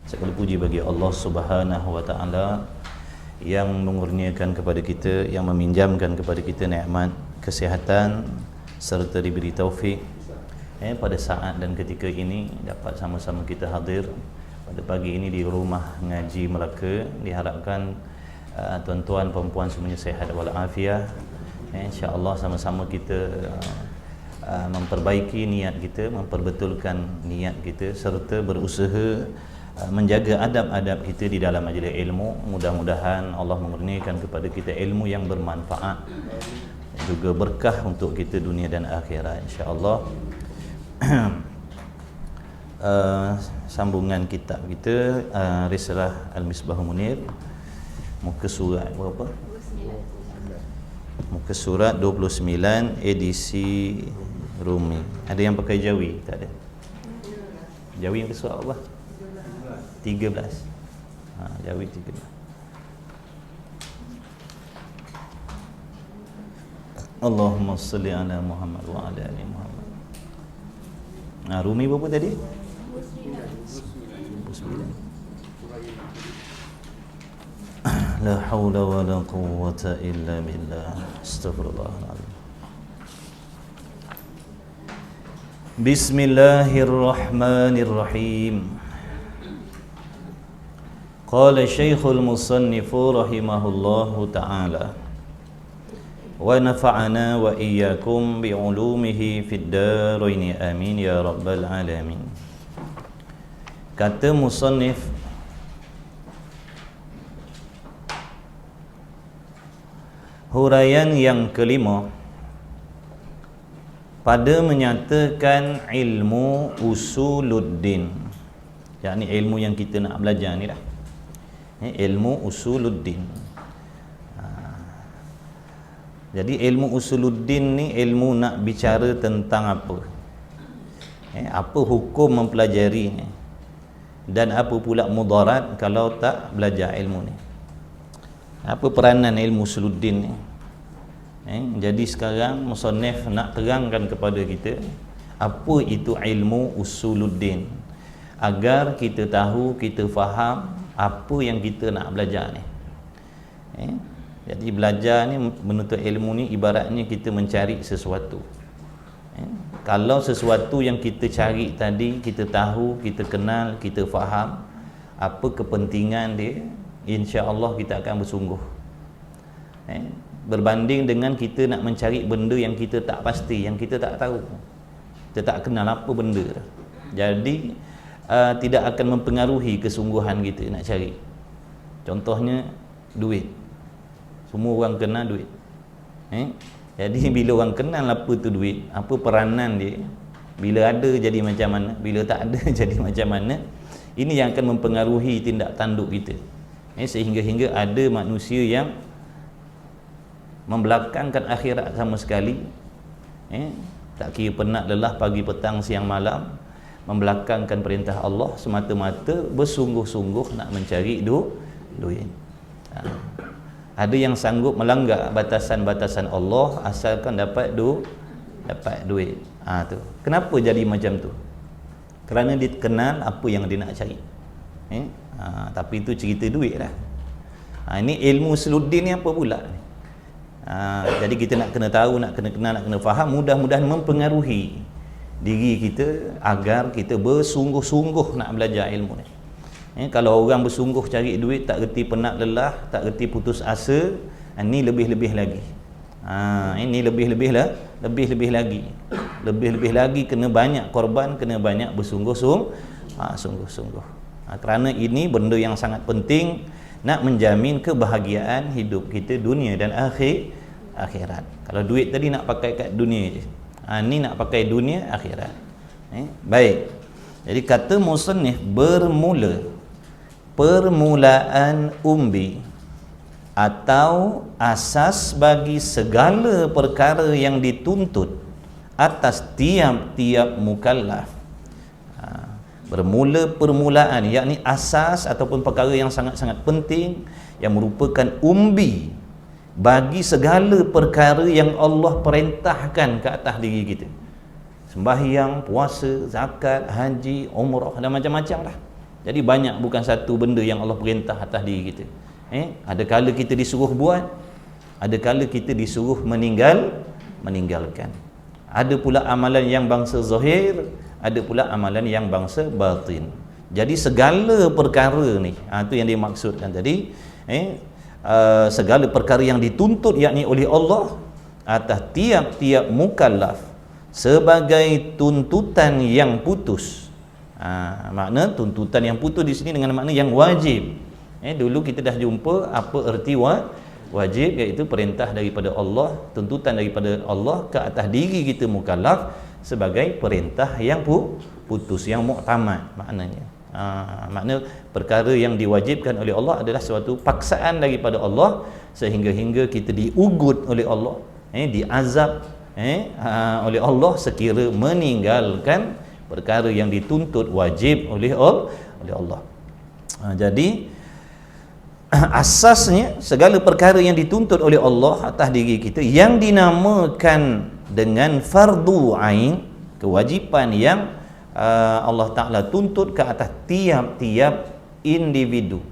Segala puji bagi Allah Subhanahu wa taala yang mengurniakan kepada kita, yang meminjamkan kepada kita nikmat kesihatan serta diberi taufik pada saat dan ketika ini dapat sama-sama kita hadir pada pagi ini di rumah ngaji Melaka. Diharapkan tuan-tuan puan-puan semuanya sihat walafiat. Insya-Allah sama-sama kita memperbaiki niat kita, memperbetulkan niat kita serta berusaha menjaga adab-adab kita di dalam majlis ilmu. Mudah-mudahan Allah mengurniakan kepada kita ilmu yang bermanfaat, juga berkah untuk kita dunia dan akhirat insya-Allah. Sambungan kitab kita Risalah Al-Misbahul Munir, muka surat berapa? Muka surat 29, edisi Rumi. Ada yang pakai Jawi? Tak ada. Jawi yang surat apa? 13. Jawi 13. Allahumma salli ala Muhammad wa ala ali Muhammad. Rumi berapa tadi? 29. La haula wa la quwwata illa billah. Astaghfirullahaladzim. Bismillahirrahmanirrahim. Qala Syekhul Musannifu rahimahullahu ta'ala wa nafa'ana wa iyyakum bi'ulumihi fid daraini amin ya rabbal alamin. Kata musannif, huraian yang kelima pada menyatakan ilmu usuluddin, yakni ilmu yang kita nak belajar ni dah, ilmu usuluddin. Jadi ilmu usuluddin ni ilmu nak bicara tentang apa, apa hukum mempelajari ni, dan apa pula mudarat kalau tak belajar ilmu ni. Apa peranan ilmu usuluddin ni? Jadi sekarang musannif nak terangkan kepada kita apa itu ilmu usuluddin, agar kita tahu, kita faham apa yang kita nak belajar ni. Jadi belajar ni, menuntut ilmu ni ibaratnya kita mencari sesuatu. Kalau sesuatu yang kita cari tadi kita tahu, kita kenal, kita faham apa kepentingan dia, insya-Allah kita akan bersungguh. Berbanding dengan kita nak mencari benda yang kita tak pasti, yang kita tak tahu, kita tak kenal apa benda dah. Jadi tidak akan mempengaruhi kesungguhan kita nak cari. Contohnya duit. Semua orang kenal duit. Jadi bila orang kenal apa tu duit, apa peranan dia, bila ada jadi macam mana, bila tak ada jadi macam mana, ini yang akan mempengaruhi tindak tanduk kita. Sehingga ada manusia yang membelakangkan akhirat sama sekali, tak kira penat lelah pagi petang siang malam, membelakangkan perintah Allah semata-mata bersungguh-sungguh nak mencari duit. Ada yang sanggup melanggar batasan-batasan Allah asalkan dapat duit. Tu. Kenapa jadi macam tu? Kerana dia kenal apa yang dia nak cari. Tapi itu cerita duit lah. Ini ilmu usuluddin ni apa pula? Jadi kita nak kena tahu, nak kena kenal, nak kena faham, mudah-mudahan mempengaruhi diri kita agar kita bersungguh-sungguh nak belajar ilmu ni. Kalau orang bersungguh cari duit, tak reti penat lelah, tak reti putus asa, ini lebih-lebih lagi. Ini lebih-lebih lagi. Lebih-lebih lagi kena banyak korban, kena banyak bersungguh-sungguh. Kerana ini benda yang sangat penting nak menjamin kebahagiaan hidup kita dunia dan akhirat. Kalau duit tadi nak pakai kat dunia je. Ni nak pakai dunia akhirat. Baik. Jadi kata musannif, permulaan umbi atau asas bagi segala perkara yang dituntut atas tiap-tiap mukallaf. Bermula permulaan, yakni asas ataupun perkara yang sangat-sangat penting yang merupakan umbi bagi segala perkara yang Allah perintahkan ke atas diri kita. Sembahyang, puasa, zakat, haji, umrah dan macam-macam lah. Jadi banyak, bukan satu benda yang Allah perintah atas diri kita. Ada kala kita disuruh buat, ada kala kita disuruh meninggalkan. Ada pula amalan yang bangsa zahir, ada pula amalan yang bangsa batin. Jadi segala perkara ni, itu yang dimaksudkan tadi, segala perkara yang dituntut yakni oleh Allah atas tiap-tiap mukallaf sebagai tuntutan yang putus. Makna tuntutan yang putus di sini dengan makna yang wajib. Dulu kita dah jumpa apa erti wajib, iaitu perintah daripada Allah, tuntutan daripada Allah ke atas diri kita mukallaf sebagai perintah yang putus, yang muktamad maknanya. Makna perkara yang diwajibkan oleh Allah adalah suatu paksaan daripada Allah sehingga kita diugut oleh Allah, diazab oleh Allah sekira meninggalkan perkara yang dituntut wajib oleh Allah. Jadi asasnya segala perkara yang dituntut oleh Allah atas diri kita yang dinamakan dengan fardu ain, kewajipan yang Allah Ta'ala tuntut ke atas tiap-tiap individu.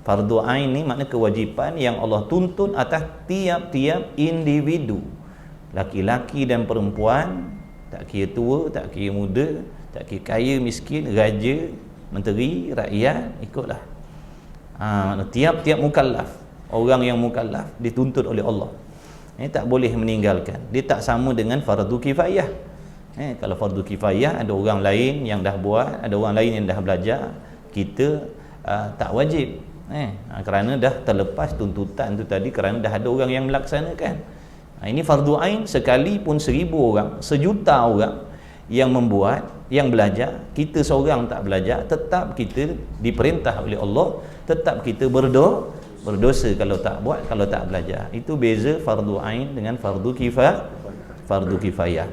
Fardu ain ni makna kewajipan yang Allah tuntut atas tiap-tiap individu, laki-laki dan perempuan, tak kira tua, tak kira muda, tak kira kaya, miskin, raja, menteri, rakyat, ikutlah. Tiap-tiap mukallaf, orang yang mukallaf dituntut oleh Allah, tak boleh meninggalkan. Dia tak sama dengan fardu kifayah. Kalau fardu kifayah ada orang lain yang dah buat, ada orang lain yang dah belajar, kita tak wajib, kerana dah terlepas tuntutan tu tadi, kerana dah ada orang yang melaksanakan. Ini fardu ain, sekalipun 1000 orang, 1,000,000 orang yang membuat, yang belajar, kita seorang tak belajar, tetap kita diperintah oleh Allah, tetap kita berdosa kalau tak buat, kalau tak belajar. Itu beza fardu ain dengan fardu kifayah.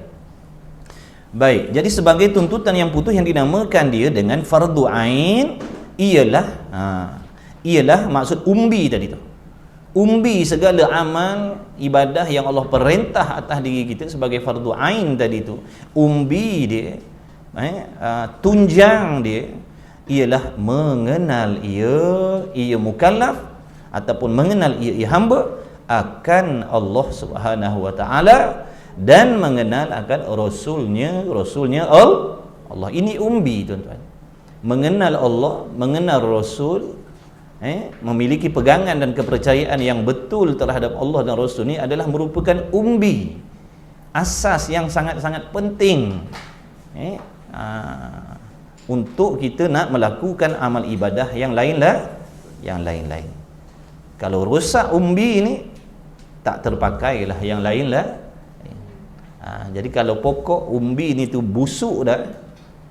Baik, jadi sebagai tuntutan yang putus yang dinamakan dia dengan fardu ain ialah maksud umbi tadi tu. Umbi segala amal ibadah yang Allah perintah atas diri kita sebagai fardu ain tadi tu. Umbi dia, tunjang dia ialah mengenal ia mukallaf ataupun mengenal ia hamba akan Allah Subhanahu wa taala dan mengenal akan rasulnya Allah. Ini umbi, tuan-tuan. Mengenal Allah, mengenal Rasul, memiliki pegangan dan kepercayaan yang betul terhadap Allah dan Rasul ni adalah merupakan umbi, asas yang sangat-sangat penting untuk kita nak melakukan amal ibadah yang lain-lain. Kalau rosak umbi ni, tak terpakailah yang lain. Jadi kalau pokok umbi ni tu busuk dah,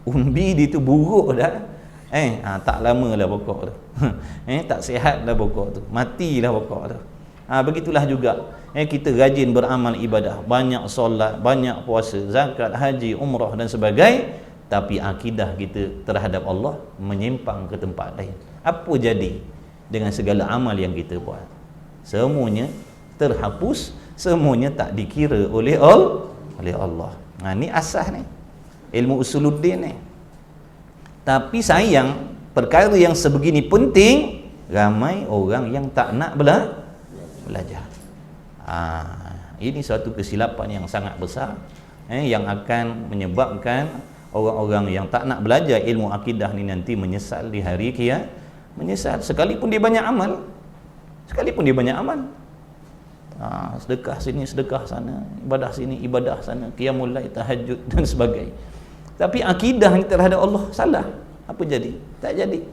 umbi ni tu buruk dah, tak lama lah pokok tu. Tak sihat dah pokok tu, matilah pokok tu. Begitulah juga kita rajin beramal ibadah, banyak solat, banyak puasa, zakat, haji, umrah dan sebagainya, tapi akidah kita terhadap Allah menyimpang ke tempat lain. Apa jadi dengan segala amal yang kita buat? Semuanya terhapus, semuanya tak dikira oleh Allah. Ni asas ni, ilmu usuluddin ni. Tapi sayang, perkara yang sebegini penting, ramai orang yang tak nak belajar. Ini suatu kesilapan yang sangat besar, yang akan menyebabkan orang-orang yang tak nak belajar ilmu akidah ni nanti menyesal di hari kiamat. Menyesal sekalipun dia banyak amal, sedekah sini, sedekah sana, ibadah sini, ibadah sana, qiyamul lail, tahajud dan sebagainya. Tapi akidah ni terhadap Allah salah. Apa jadi? Tak jadi.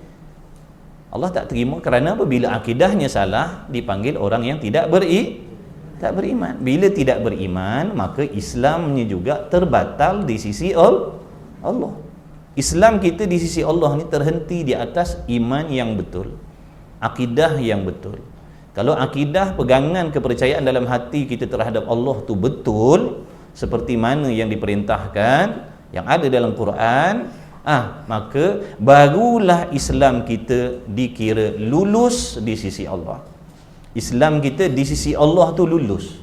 Allah tak terima, kerana apabila akidahnya salah, dipanggil orang yang tak beriman. Bila tidak beriman, maka Islamnya juga terbatal di sisi Allah. Islam kita di sisi Allah ni terhenti di atas iman yang betul, akidah yang betul. Kalau akidah, pegangan kepercayaan dalam hati kita terhadap Allah tu betul, seperti mana yang diperintahkan, yang ada dalam Quran, maka barulah Islam kita dikira lulus di sisi Allah. Islam kita di sisi Allah tu lulus.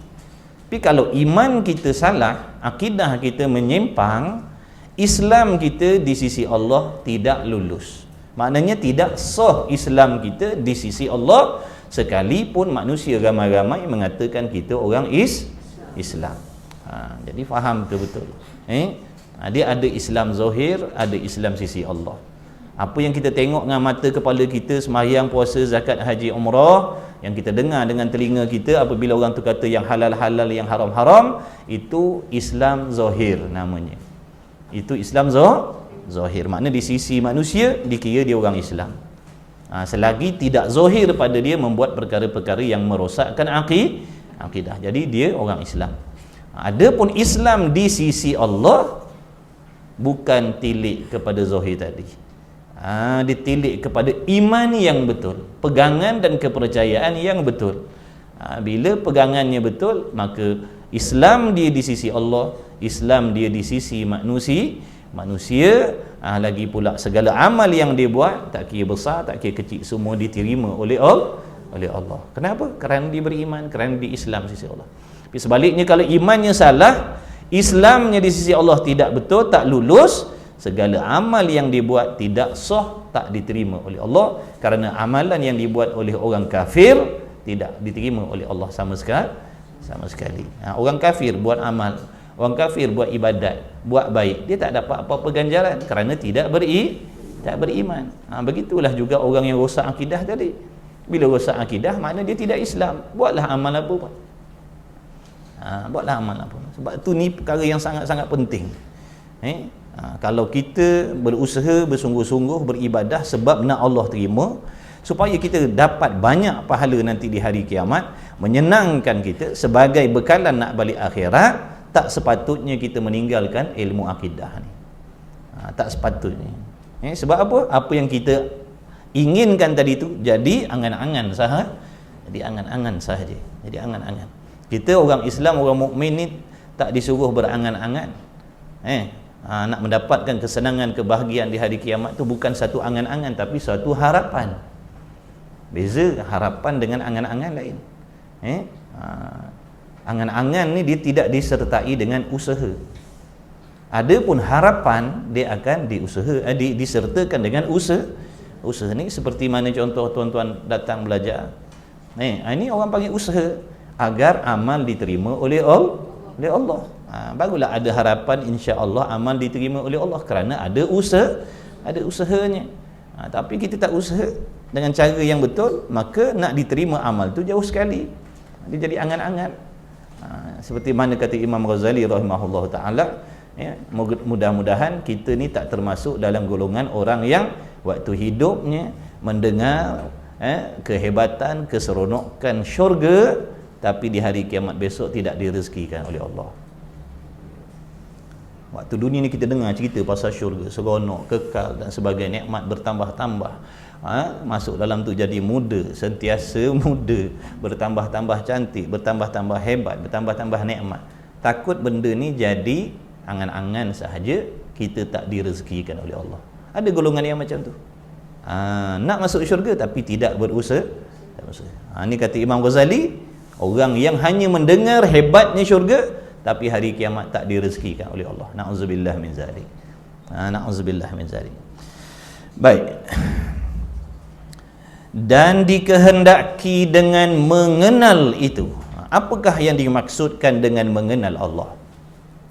Tapi kalau iman kita salah, akidah kita menyimpang, Islam kita di sisi Allah tidak lulus. Maknanya tidak sah Islam kita di sisi Allah sekalipun manusia ramai-ramai mengatakan kita orang Islam. Jadi faham betul-betul. Dia ada Islam zahir, ada Islam sisi Allah. Apa yang kita tengok dengan mata kepala kita, sembahyang, puasa, zakat, haji, umrah, yang kita dengar dengan telinga kita apabila orang tu kata yang halal-halal, yang haram-haram, itu Islam zahir namanya. Itu Islam zahir. Maknanya di sisi manusia dikira dia orang Islam. Selagi tidak zahir pada dia membuat perkara-perkara yang merosakkan akidah. Jadi dia orang Islam. Adapun Islam di sisi Allah bukan tilik kepada zahir tadi. Ditilik kepada iman yang betul, pegangan dan kepercayaan yang betul. Bila pegangannya betul, maka Islam dia di sisi Allah, Islam dia di sisi manusia, lagi pula segala amal yang dia buat, tak kira besar, tak kira kecil, semua diterima oleh Allah. Kenapa? Kerana dia beriman, kerana dia Islam sisi Allah. Tapi sebaliknya, kalau imannya salah, Islamnya di sisi Allah tidak betul, tak lulus, segala amal yang dibuat tidak sah, tak diterima oleh Allah, kerana amalan yang dibuat oleh orang kafir tidak diterima oleh Allah sama sekali. Orang kafir buat amal, orang kafir buat ibadat, buat baik, dia tak dapat apa-apa ganjaran kerana tak beriman. Begitulah juga orang yang rosak akidah tadi. Bila rosak akidah, makna dia tidak Islam. Buatlah amal apa pun. Buatlah amal apa. Sebab tu ni perkara yang sangat-sangat penting. Kalau kita berusaha bersungguh-sungguh beribadah sebab nak Allah terima, supaya kita dapat banyak pahala nanti di hari kiamat, menyenangkan kita sebagai bekalan nak balik akhirat, tak sepatutnya kita meninggalkan ilmu akidah ni. Tak sepatutnya. Sebab apa? Apa yang kita inginkan tadi tu jadi angan-angan sahaja. Jadi angan-angan sahaja. Jadi angan-angan. Kita orang Islam, orang mukmin ni tak disuruh berangan-angan. Nak mendapatkan kesenangan, kebahagiaan di hari kiamat tu bukan satu angan-angan, tapi satu harapan. Beza harapan dengan angan-angan lain. Angan-angan ni dia tidak disertai dengan usaha. Adapun harapan dia akan disertakan dengan usaha. Usaha ni seperti mana contoh tuan-tuan datang belajar. Ini orang panggil usaha agar amal diterima oleh Allah. Barulah ada harapan insya-Allah amal diterima oleh Allah kerana ada usahanya. Tapi kita tak usaha dengan cara yang betul, maka nak diterima amal tu jauh sekali. Dia jadi angan-angan. Seperti mana kata Imam Ghazali rahimahullah taala, mudah-mudahan kita ni tak termasuk dalam golongan orang yang waktu hidupnya mendengar kehebatan, keseronokan syurga, tapi di hari kiamat besok tidak direzekikan oleh Allah. Waktu dunia ni kita dengar cerita pasal syurga, seronok, kekal dan sebagainya, nikmat bertambah-tambah. Masuk dalam tu jadi muda, sentiasa muda, bertambah-tambah cantik, bertambah-tambah hebat, bertambah-tambah nikmat. Takut benda ni jadi angan-angan sahaja, kita tak direzekikan oleh Allah. Ada golongan yang macam tu. Nak masuk syurga tapi tidak berusaha. Ni kata Imam Ghazali, orang yang hanya mendengar hebatnya syurga tapi hari kiamat tak direzekikan oleh Allah. Na'udzubillah min zalik. Na'udzubillah min zalik. Baik. Dan dikehendaki dengan mengenal itu. Apakah yang dimaksudkan dengan mengenal Allah?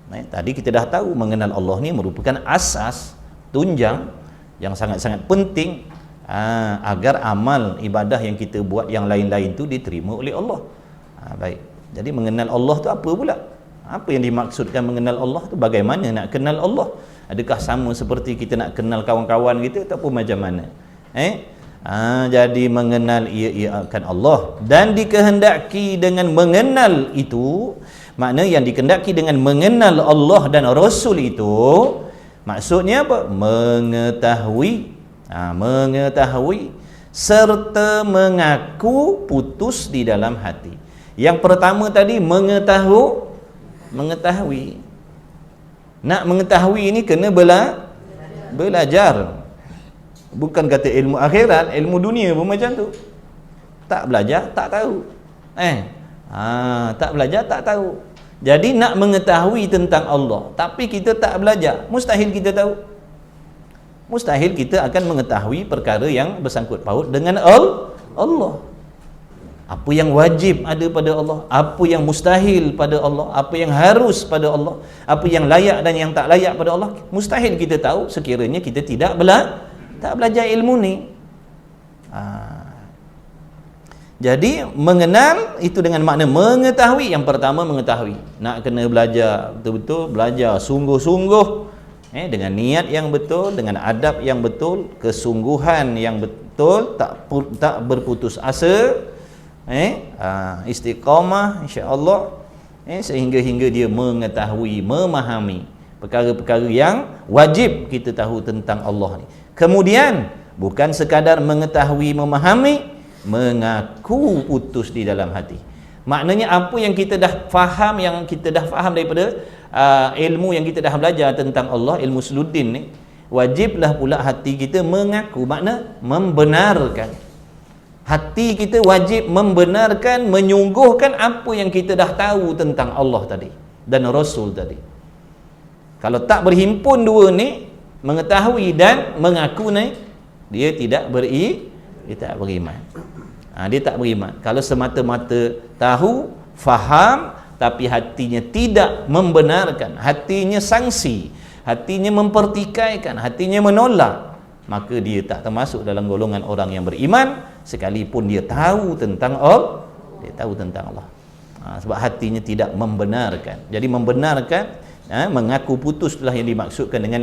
Tadi kita dah tahu mengenal Allah ni merupakan asas, tunjang yang sangat-sangat penting agar amal ibadah yang kita buat yang lain-lain tu diterima oleh Allah. Baik. Jadi mengenal Allah tu apa pula? Apa yang dimaksudkan mengenal Allah tu? Bagaimana nak kenal Allah? Adakah sama seperti kita nak kenal kawan-kawan kita ataupun macam mana? Jadi mengenal ia akan Allah dan dikehendaki dengan mengenal itu, makna yang dikehendaki dengan mengenal Allah dan Rasul itu maksudnya apa? Mengetahui serta mengaku putus di dalam hati. Yang pertama tadi mengetahui. Nak mengetahui ini kena belajar. Bukan kata ilmu akhirat, ilmu dunia pun macam tu. Tak belajar, tak tahu. Tak belajar, tak tahu. Jadi nak mengetahui tentang Allah, tapi kita tak belajar, mustahil kita tahu. mustahil kita akan mengetahui perkara yang bersangkut paut dengan Allah. Apa yang wajib ada pada Allah, apa yang mustahil pada Allah, apa yang harus pada Allah, apa yang layak dan yang tak layak pada Allah, mustahil kita tahu sekiranya kita tak belajar ilmu ni. Jadi mengenal itu dengan makna mengetahui. Yang pertama mengetahui, nak kena belajar betul-betul, belajar sungguh-sungguh, dengan niat yang betul, dengan adab yang betul, kesungguhan yang betul, tak berputus asa, istiqamah insya-Allah, sehingga dia mengetahui, memahami perkara-perkara yang wajib kita tahu tentang Allah ni. Kemudian bukan sekadar mengetahui, memahami, mengaku putus di dalam hati. Maknanya apa yang kita dah faham, daripada ilmu yang kita dah belajar tentang Allah, ilmu Suluddin ni, wajiblah pula hati kita mengaku, makna membenarkan. Hati kita wajib membenarkan, menyungguhkan apa yang kita dah tahu tentang Allah tadi dan Rasul tadi. Kalau tak berhimpun dua ni, mengetahui dan mengaku ni, dia tak beriman. Dia tak beriman. Kalau semata-mata tahu, faham, tapi hatinya tidak membenarkan, hatinya sangsi, hatinya mempertikaikan, hatinya menolak, maka dia tak termasuk dalam golongan orang yang beriman, sekalipun dia tahu tentang Allah. Sebab hatinya tidak membenarkan. Jadi membenarkan, mengaku putus itulah yang dimaksudkan dengan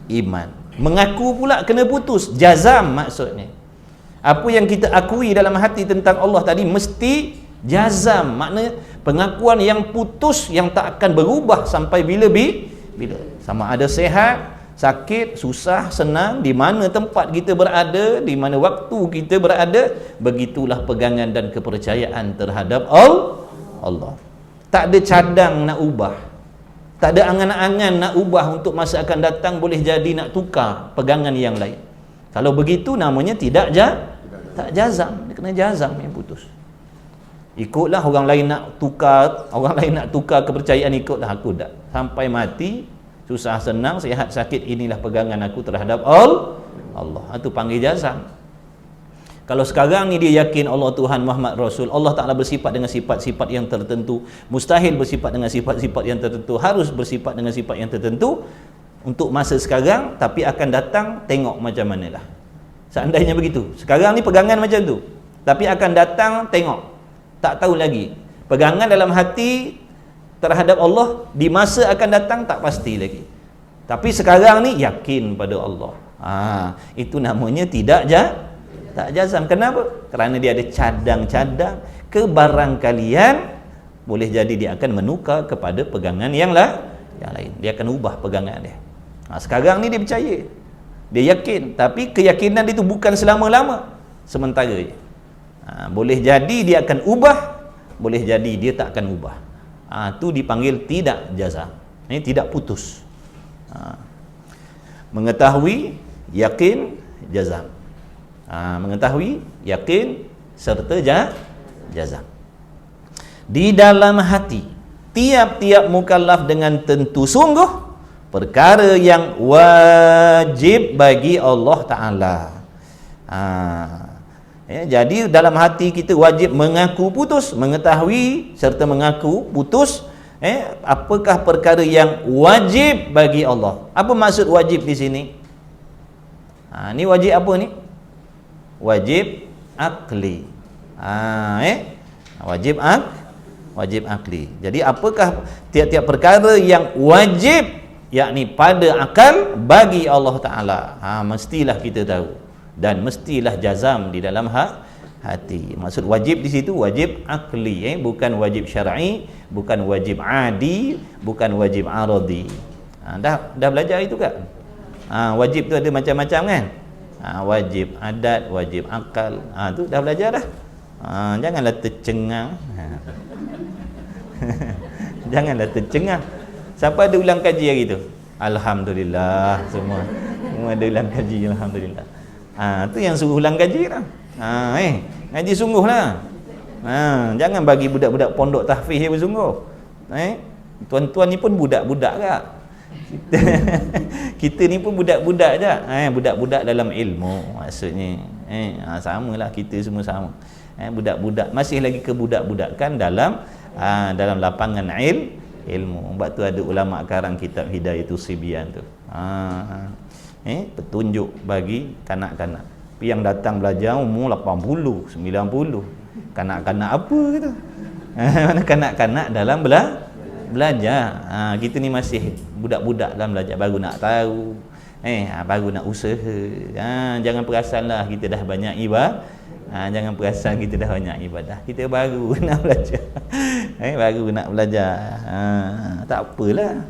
iman. Mengaku pula kena putus, jazam maksudnya. Apa yang kita akui dalam hati tentang Allah tadi mesti jazam, maknanya pengakuan yang putus, yang tak akan berubah sampai bila. Sama ada sehat, sakit, susah, senang, di mana tempat kita berada, di mana waktu kita berada, begitulah pegangan dan kepercayaan terhadap Allah. Tak ada cadang nak ubah, tak ada angan-angan nak ubah untuk masa akan datang, boleh jadi nak tukar pegangan yang lain. Kalau begitu namanya tak jazam. Dia kena jazam yang putus. Ikutlah orang lain nak tukar kepercayaan, ikutlah aku tak. Sampai mati, susah senang, sihat sakit, inilah pegangan aku terhadap Allah. Itu panggil jazam. Kalau sekarang ni dia yakin Allah Tuhan, Muhammad Rasul, Allah Ta'ala bersifat dengan sifat-sifat yang tertentu, mustahil bersifat dengan sifat-sifat yang tertentu, harus bersifat dengan sifat yang tertentu untuk masa sekarang, tapi akan datang tengok macam manalah. Seandainya begitu, sekarang ni pegangan macam tu, tapi akan datang tengok, tak tahu lagi. Pegangan dalam hati terhadap Allah di masa akan datang tak pasti lagi, tapi sekarang ni yakin pada Allah. Itu namanya tak jazam. Kenapa? Kerana dia ada cadang-cadang, kebarangkalian boleh jadi dia akan menukar kepada pegangan yang lain. Dia akan ubah pegangan dia. Sekarang ni dia percaya, dia yakin, tapi keyakinan itu bukan selama-lama, sementara je. Boleh jadi dia akan ubah, boleh jadi dia tak akan ubah. Itu dipanggil tidak jazam. Ini tidak putus. Mengetahui, yakin, jazam. Mengetahui, yakin serta jazam. Di dalam hati tiap-tiap mukallaf dengan tentu sungguh perkara yang wajib bagi Allah Ta'ala. Jadi dalam hati kita wajib mengaku putus, mengetahui serta mengaku putus. Apakah perkara yang wajib bagi Allah? Apa maksud wajib di sini? Ni wajib apa ni? Wajib akli. Wajib akli. Jadi apakah tiap-tiap perkara yang wajib, yakni pada akal bagi Allah Ta'ala? Mestilah kita tahu dan mestilah jazam di dalam hati. Maksud wajib di situ wajib akli, bukan wajib syar'i, bukan wajib adi, bukan wajib aradi. Dah belajar itu kan? Wajib tu ada macam-macam kan? Wajib adat, wajib akal. Tu dah belajar dah. Janganlah tercengang. Janganlah tercengang. Siapa ada ulang kaji hari tu? Alhamdulillah, semua ada ulang kaji, alhamdulillah. Tu yang suruh ulang kaji lah. Ngaji sungguh lah. Jangan bagi budak-budak pondok tahfiz yang bersungguh. Tuan-tuan ni pun budak-budak kak. Kita ni pun budak-budak je, budak-budak dalam ilmu maksudnya. Samalah kita semua sama. Budak-budak, masih lagi kebudak-budakan dalam lapangan ilmu. Sebab tu ada ulama karang kitab Hidayatus Sibyan tu. Petunjuk bagi kanak-kanak. Tapi yang datang belajar umur 80, 90. Kanak-kanak apa gitu? Mana kanak-kanak dalam belajar. Kita ni masih budak-budak dalam belajar, baru nak tahu. Baru nak usaha. Jangan perasanlah kita dah banyak ibadah. Jangan perasan kita dah banyak ibadah. Kita baru nak belajar. Baru nak belajar. Tak apalah.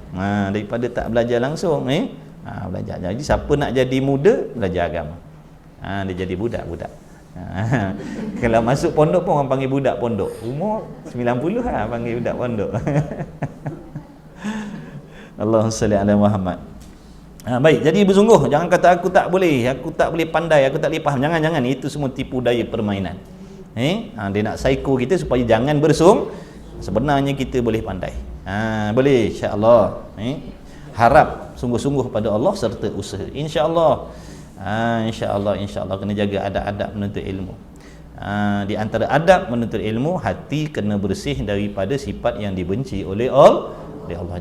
Daripada tak belajar langsung, belajar. Jadi siapa nak jadi muda, belajar agama. Dia jadi budak-budak. Kalau masuk pondok pun orang panggil budak pondok. Umur 90 panggil budak pondok. Allahumma salli ala Muhammad. Baik, jadi bersungguh, jangan kata aku tak boleh pandai, aku tak boleh faham. Jangan, itu semua tipu daya permainan. Dia nak psycho kita supaya jangan sebenarnya kita boleh pandai. Boleh, insya-Allah. Harap sungguh-sungguh pada Allah serta usaha. Insya-Allah. InsyaAllah kena jaga adab-adab menuntut ilmu. Di antara adab menuntut ilmu, hati kena bersih daripada sifat yang dibenci oleh Allah.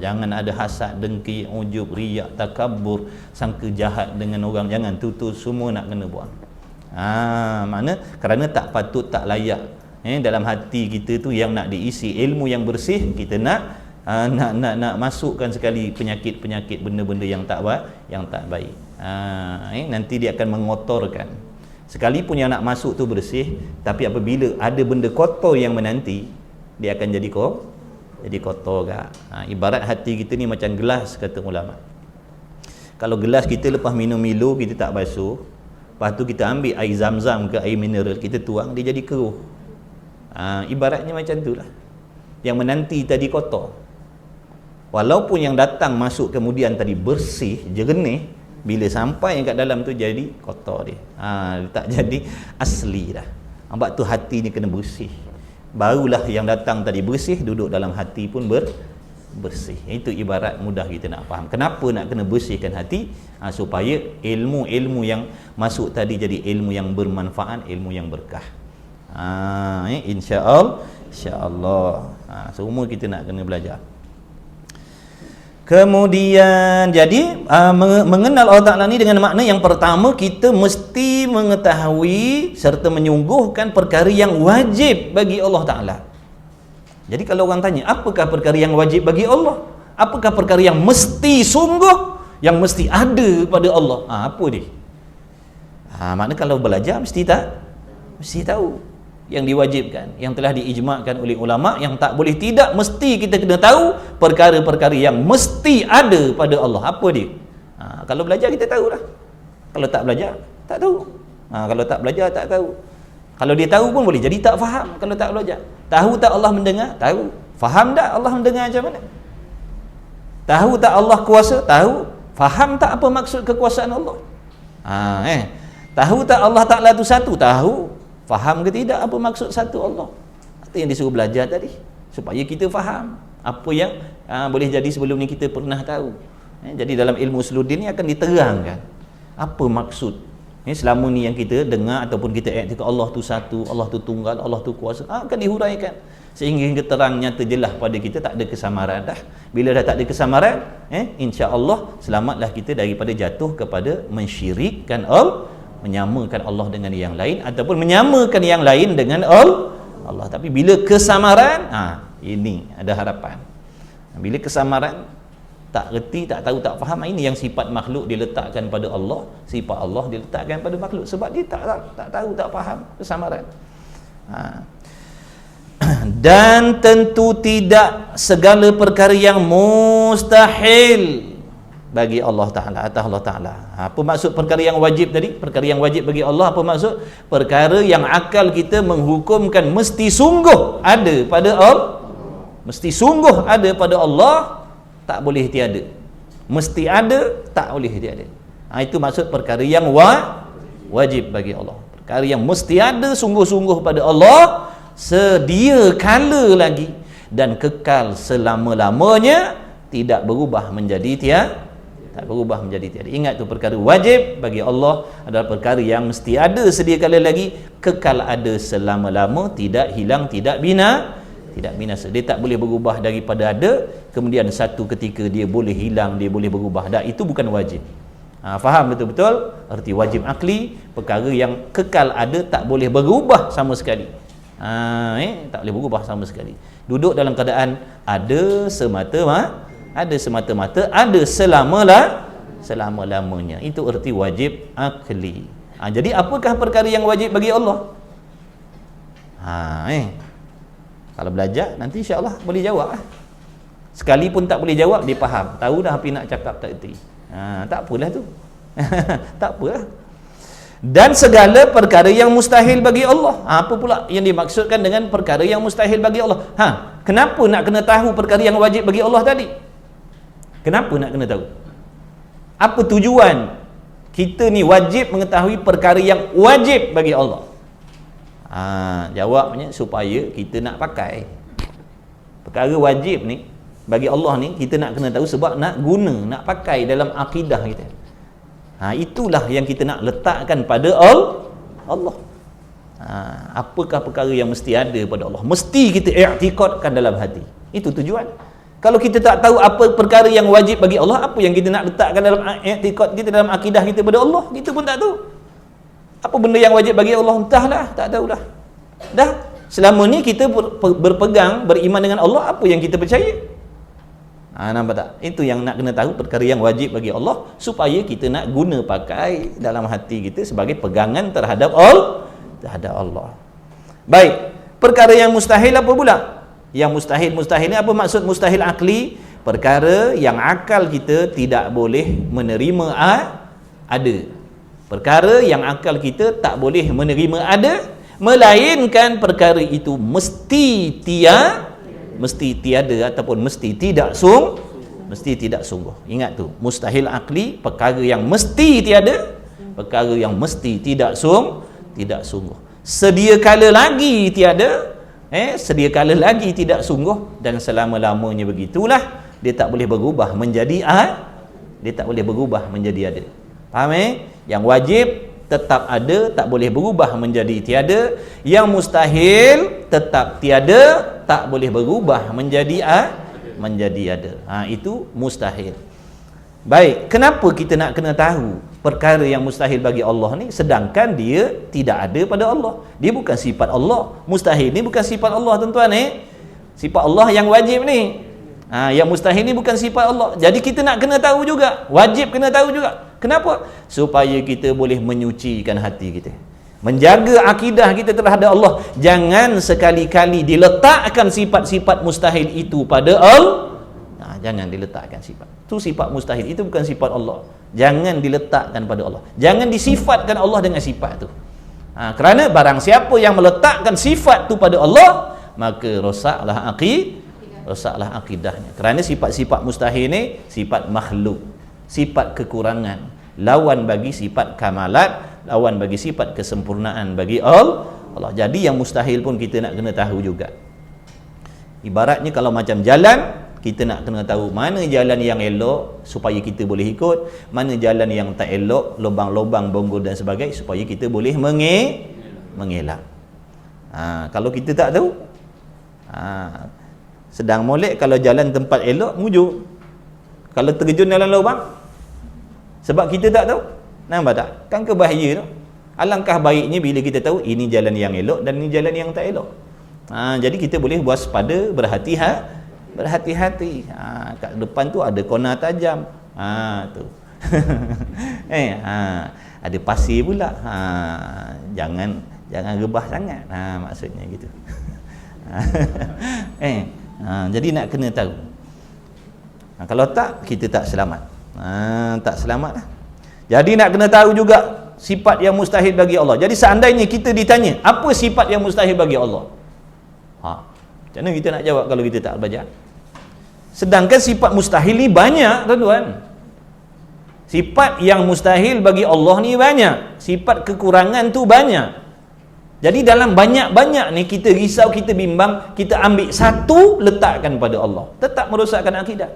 Jangan ada hasad, dengki, ujub, riak, takabur, sangka jahat dengan orang. Jangan, tu semua nak kena buang. Mana kerana tak patut, tak layak. Dalam hati kita tu yang nak diisi ilmu yang bersih, kita nak masukkan sekali penyakit-penyakit, benda-benda yang tak baik. Nanti dia akan mengotorkan. Sekalipun yang nak masuk tu bersih, tapi apabila ada benda kotor yang menanti, dia akan jadi kotor gak. Ibarat hati kita ni macam gelas, kata ulama. Kalau gelas kita lepas minum Milo kita tak basuh, lepas tu kita ambil air zam-zam ke air mineral, kita tuang, dia jadi keruh. Ibaratnya macam tu lah. Yang menanti tadi kotor, walaupun yang datang masuk kemudian tadi bersih, jernih, bila sampai yang kat dalam tu jadi kotor dia. Tak jadi asli dah. Sebab tu hati ni kena bersih. Barulah yang datang tadi bersih, duduk dalam hati pun bersih. Itu ibarat mudah kita nak faham. Kenapa nak kena bersihkan hati? Supaya ilmu-ilmu yang masuk tadi jadi ilmu yang bermanfaat, ilmu yang berkah. InsyaAllah. Semua kita nak kena belajar. Kemudian jadi mengenal Allah Ta'ala ni dengan makna yang pertama, kita mesti mengetahui serta menyungguhkan perkara yang wajib bagi Allah Ta'ala. Jadi kalau orang tanya, apakah perkara yang wajib bagi Allah? Apakah perkara yang mesti sungguh, yang mesti ada pada Allah? Apa dia? Makna kalau belajar mesti tahu yang diwajibkan, yang telah diijma'kan oleh ulama, yang tak boleh tidak, mesti kita kena tahu perkara-perkara yang mesti ada pada Allah. Apa dia? Kalau belajar kita tahulah. Kalau tak belajar, tak tahu. Kalau tak belajar, tak tahu. Kalau dia tahu pun boleh jadi tak faham kalau tak belajar. Tahu tak Allah mendengar? Tahu. Faham tak Allah mendengar macam mana? Tahu tak Allah kuasa? Tahu. Faham tak apa maksud kekuasaan Allah? Tahu tak Allah Ta'ala tu satu? Tahu. Faham ke tidak apa maksud satu Allah? Itu yang disuruh belajar tadi, supaya kita faham apa yang boleh jadi sebelum ni kita pernah tahu. Jadi dalam ilmu Usuluddin ni akan diterangkan apa maksud selama ni yang kita dengar ataupun kita iktikad Allah tu satu, Allah tu tunggal, Allah tu kuasa, akan dihuraikan sehingga terang nyata jelas pada kita, tak ada kesamaran dah. Bila dah tak ada kesamaran, insya-Allah selamatlah kita daripada jatuh kepada mensyirikkan Allah, menyamakan Allah dengan yang lain ataupun menyamakan yang lain dengan Allah. Tapi bila kesamaran, ini ada harapan. Bila kesamaran, tak reti, tak tahu, tak faham, ini yang sifat makhluk diletakkan pada Allah, sifat Allah diletakkan pada makhluk, sebab dia tak tahu, tak faham kesamaran. Dan tentu tidak segala perkara yang mustahil bagi Allah Ta'ala, atas Allah Ta'ala. Apa maksud perkara yang wajib tadi? Perkara yang wajib bagi Allah, apa maksud? Perkara yang akal kita menghukumkan mesti sungguh ada pada Allah, mesti sungguh ada pada Allah, tak boleh tiada. Mesti ada, tak boleh tiada. Itu maksud perkara yang wajib bagi Allah. Perkara yang mesti ada sungguh-sungguh pada Allah, sedia kala lagi dan kekal selama-lamanya tidak berubah menjadi tak berubah menjadi tiada. Ingat tu, perkara wajib bagi Allah adalah perkara yang mesti ada sedia kala lagi, kekal ada selama-lama, tidak hilang, tidak binasa. Dia tak boleh berubah daripada ada kemudian satu ketika dia boleh hilang, dia boleh berubah. Dah, itu bukan wajib. Faham betul-betul erti wajib akli, perkara yang kekal ada, tak boleh berubah sama sekali. Tak boleh berubah sama sekali. Duduk dalam keadaan ada semata-mata, ada selama-lamanya. Itu erti wajib akli. Jadi apakah perkara yang wajib bagi Allah? Kalau belajar nanti insya-Allah boleh jawab. Sekalipun tak boleh jawab, dia faham, tahu dah apa nak cakap, tak erti. Tak apalah tu. Tak apalah. Dan segala perkara yang mustahil bagi Allah. Apa pula yang dimaksudkan dengan perkara yang mustahil bagi Allah? Kenapa nak kena tahu perkara yang wajib bagi Allah tadi? Kenapa nak kena tahu? Apa tujuan kita ni wajib mengetahui perkara yang wajib bagi Allah? Jawabnya supaya kita nak pakai. Perkara wajib ni bagi Allah ni kita nak kena tahu sebab nak guna, nak pakai dalam akidah kita. Itulah yang kita nak letakkan pada Allah. Apakah perkara yang mesti ada pada Allah? Mesti kita i'tiqadkan dalam hati. Itu tujuan. Kalau kita tak tahu apa perkara yang wajib bagi Allah, apa yang kita nak letakkan dalam i'tiqad kita, dalam akidah kita pada Allah, kita pun tak tahu. Apa benda yang wajib bagi Allah? Entahlah, tak tahulah. Dah, selama ni kita berpegang, beriman dengan Allah, apa yang kita percaya? Nampak tak? Itu yang nak kena tahu, perkara yang wajib bagi Allah, supaya kita nak guna pakai dalam hati kita sebagai pegangan terhadap Allah. Baik, perkara yang mustahil apa pula? Yang mustahil ni apa maksud mustahil akli? Perkara yang akal kita tidak boleh menerima ada. Perkara yang akal kita tak boleh menerima ada, melainkan perkara itu mesti tiada ataupun mesti tidak sungguh. Ingat tu, mustahil akli, perkara yang mesti tiada, perkara yang mesti tidak sungguh. Sedia kala lagi tiada, sedia kala lagi tidak sungguh, dan selama-lamanya begitulah. Dia tak boleh berubah menjadi dia tak boleh berubah menjadi ada. Faham? Yang wajib tetap ada, tak boleh berubah menjadi tiada. Yang mustahil tetap tiada, tak boleh berubah menjadi ada. Itu mustahil. Baik, kenapa kita nak kena tahu perkara yang mustahil bagi Allah ni, sedangkan dia tidak ada pada Allah? Dia bukan sifat Allah. Mustahil ni bukan sifat Allah, tuan-tuan. Sifat Allah yang wajib ni. Yang mustahil ni bukan sifat Allah. Jadi kita nak kena tahu juga, wajib kena tahu juga. Kenapa? Supaya kita boleh menyucikan hati kita, menjaga akidah kita terhadap Allah. Jangan sekali-kali diletakkan sifat-sifat mustahil itu pada Allah. Jangan diletakkan sifat. Itu sifat mustahil, itu bukan sifat Allah. Jangan diletakkan pada Allah. Jangan disifatkan Allah dengan sifat tu. Kerana barang siapa yang meletakkan sifat tu pada Allah, maka rosaklah akidahnya. Kerana sifat-sifat mustahil ni sifat makhluk, sifat kekurangan, lawan bagi sifat kamalat, lawan bagi sifat kesempurnaan bagi Allah. Jadi yang mustahil pun kita nak kena tahu juga. Ibaratnya kalau macam jalan, kita nak kena tahu mana jalan yang elok supaya kita boleh ikut, mana jalan yang tak elok, lubang-lubang, bonggol dan sebagainya, supaya kita boleh mengelak. Kalau kita tak tahu, sedang molek, kalau jalan tempat elok, mujuk. Kalau terjun dalam lubang, sebab kita tak tahu, nampak tak? Kan kebahaya tu. Alangkah baiknya bila kita tahu ini jalan yang elok dan ini jalan yang tak elok. Jadi kita boleh waspada, berhati-hati. Kat depan tu ada kona tajam. Tu. Ada pasir pula. Jangan rebah sangat. Maksudnya gitu. Jadi nak kena tahu. Kalau tak, kita tak selamat. Tak selamat lah. Jadi nak kena tahu juga sifat yang mustahil bagi Allah. Jadi seandainya kita ditanya, apa sifat yang mustahil bagi Allah? Macam mana kita nak jawab kalau kita tak baca? Sedangkan sifat mustahil ni banyak, tuan-tuan. Sifat yang mustahil bagi Allah ni banyak. Sifat kekurangan tu banyak. Jadi dalam banyak-banyak ni kita risau, kita bimbang, kita ambil satu letakkan pada Allah. Tetap merosakkan akidah.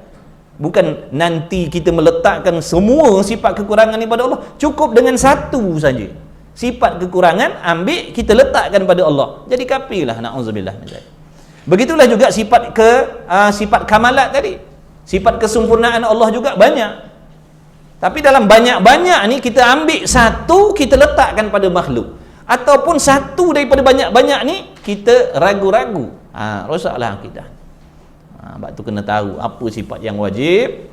Bukan nanti kita meletakkan semua sifat kekurangan ni pada Allah. Cukup dengan satu saja. Sifat kekurangan ambil kita letakkan pada Allah. Jadi kafirlah, na'udzubillah. Begitulah juga sifat kamalat tadi. Sifat kesempurnaan Allah juga banyak. Tapi dalam banyak-banyak ni kita ambil satu, kita letakkan pada makhluk. Ataupun satu daripada banyak-banyak ni kita ragu-ragu. Rosaklah akidah. Sebab tu kena tahu apa sifat yang wajib,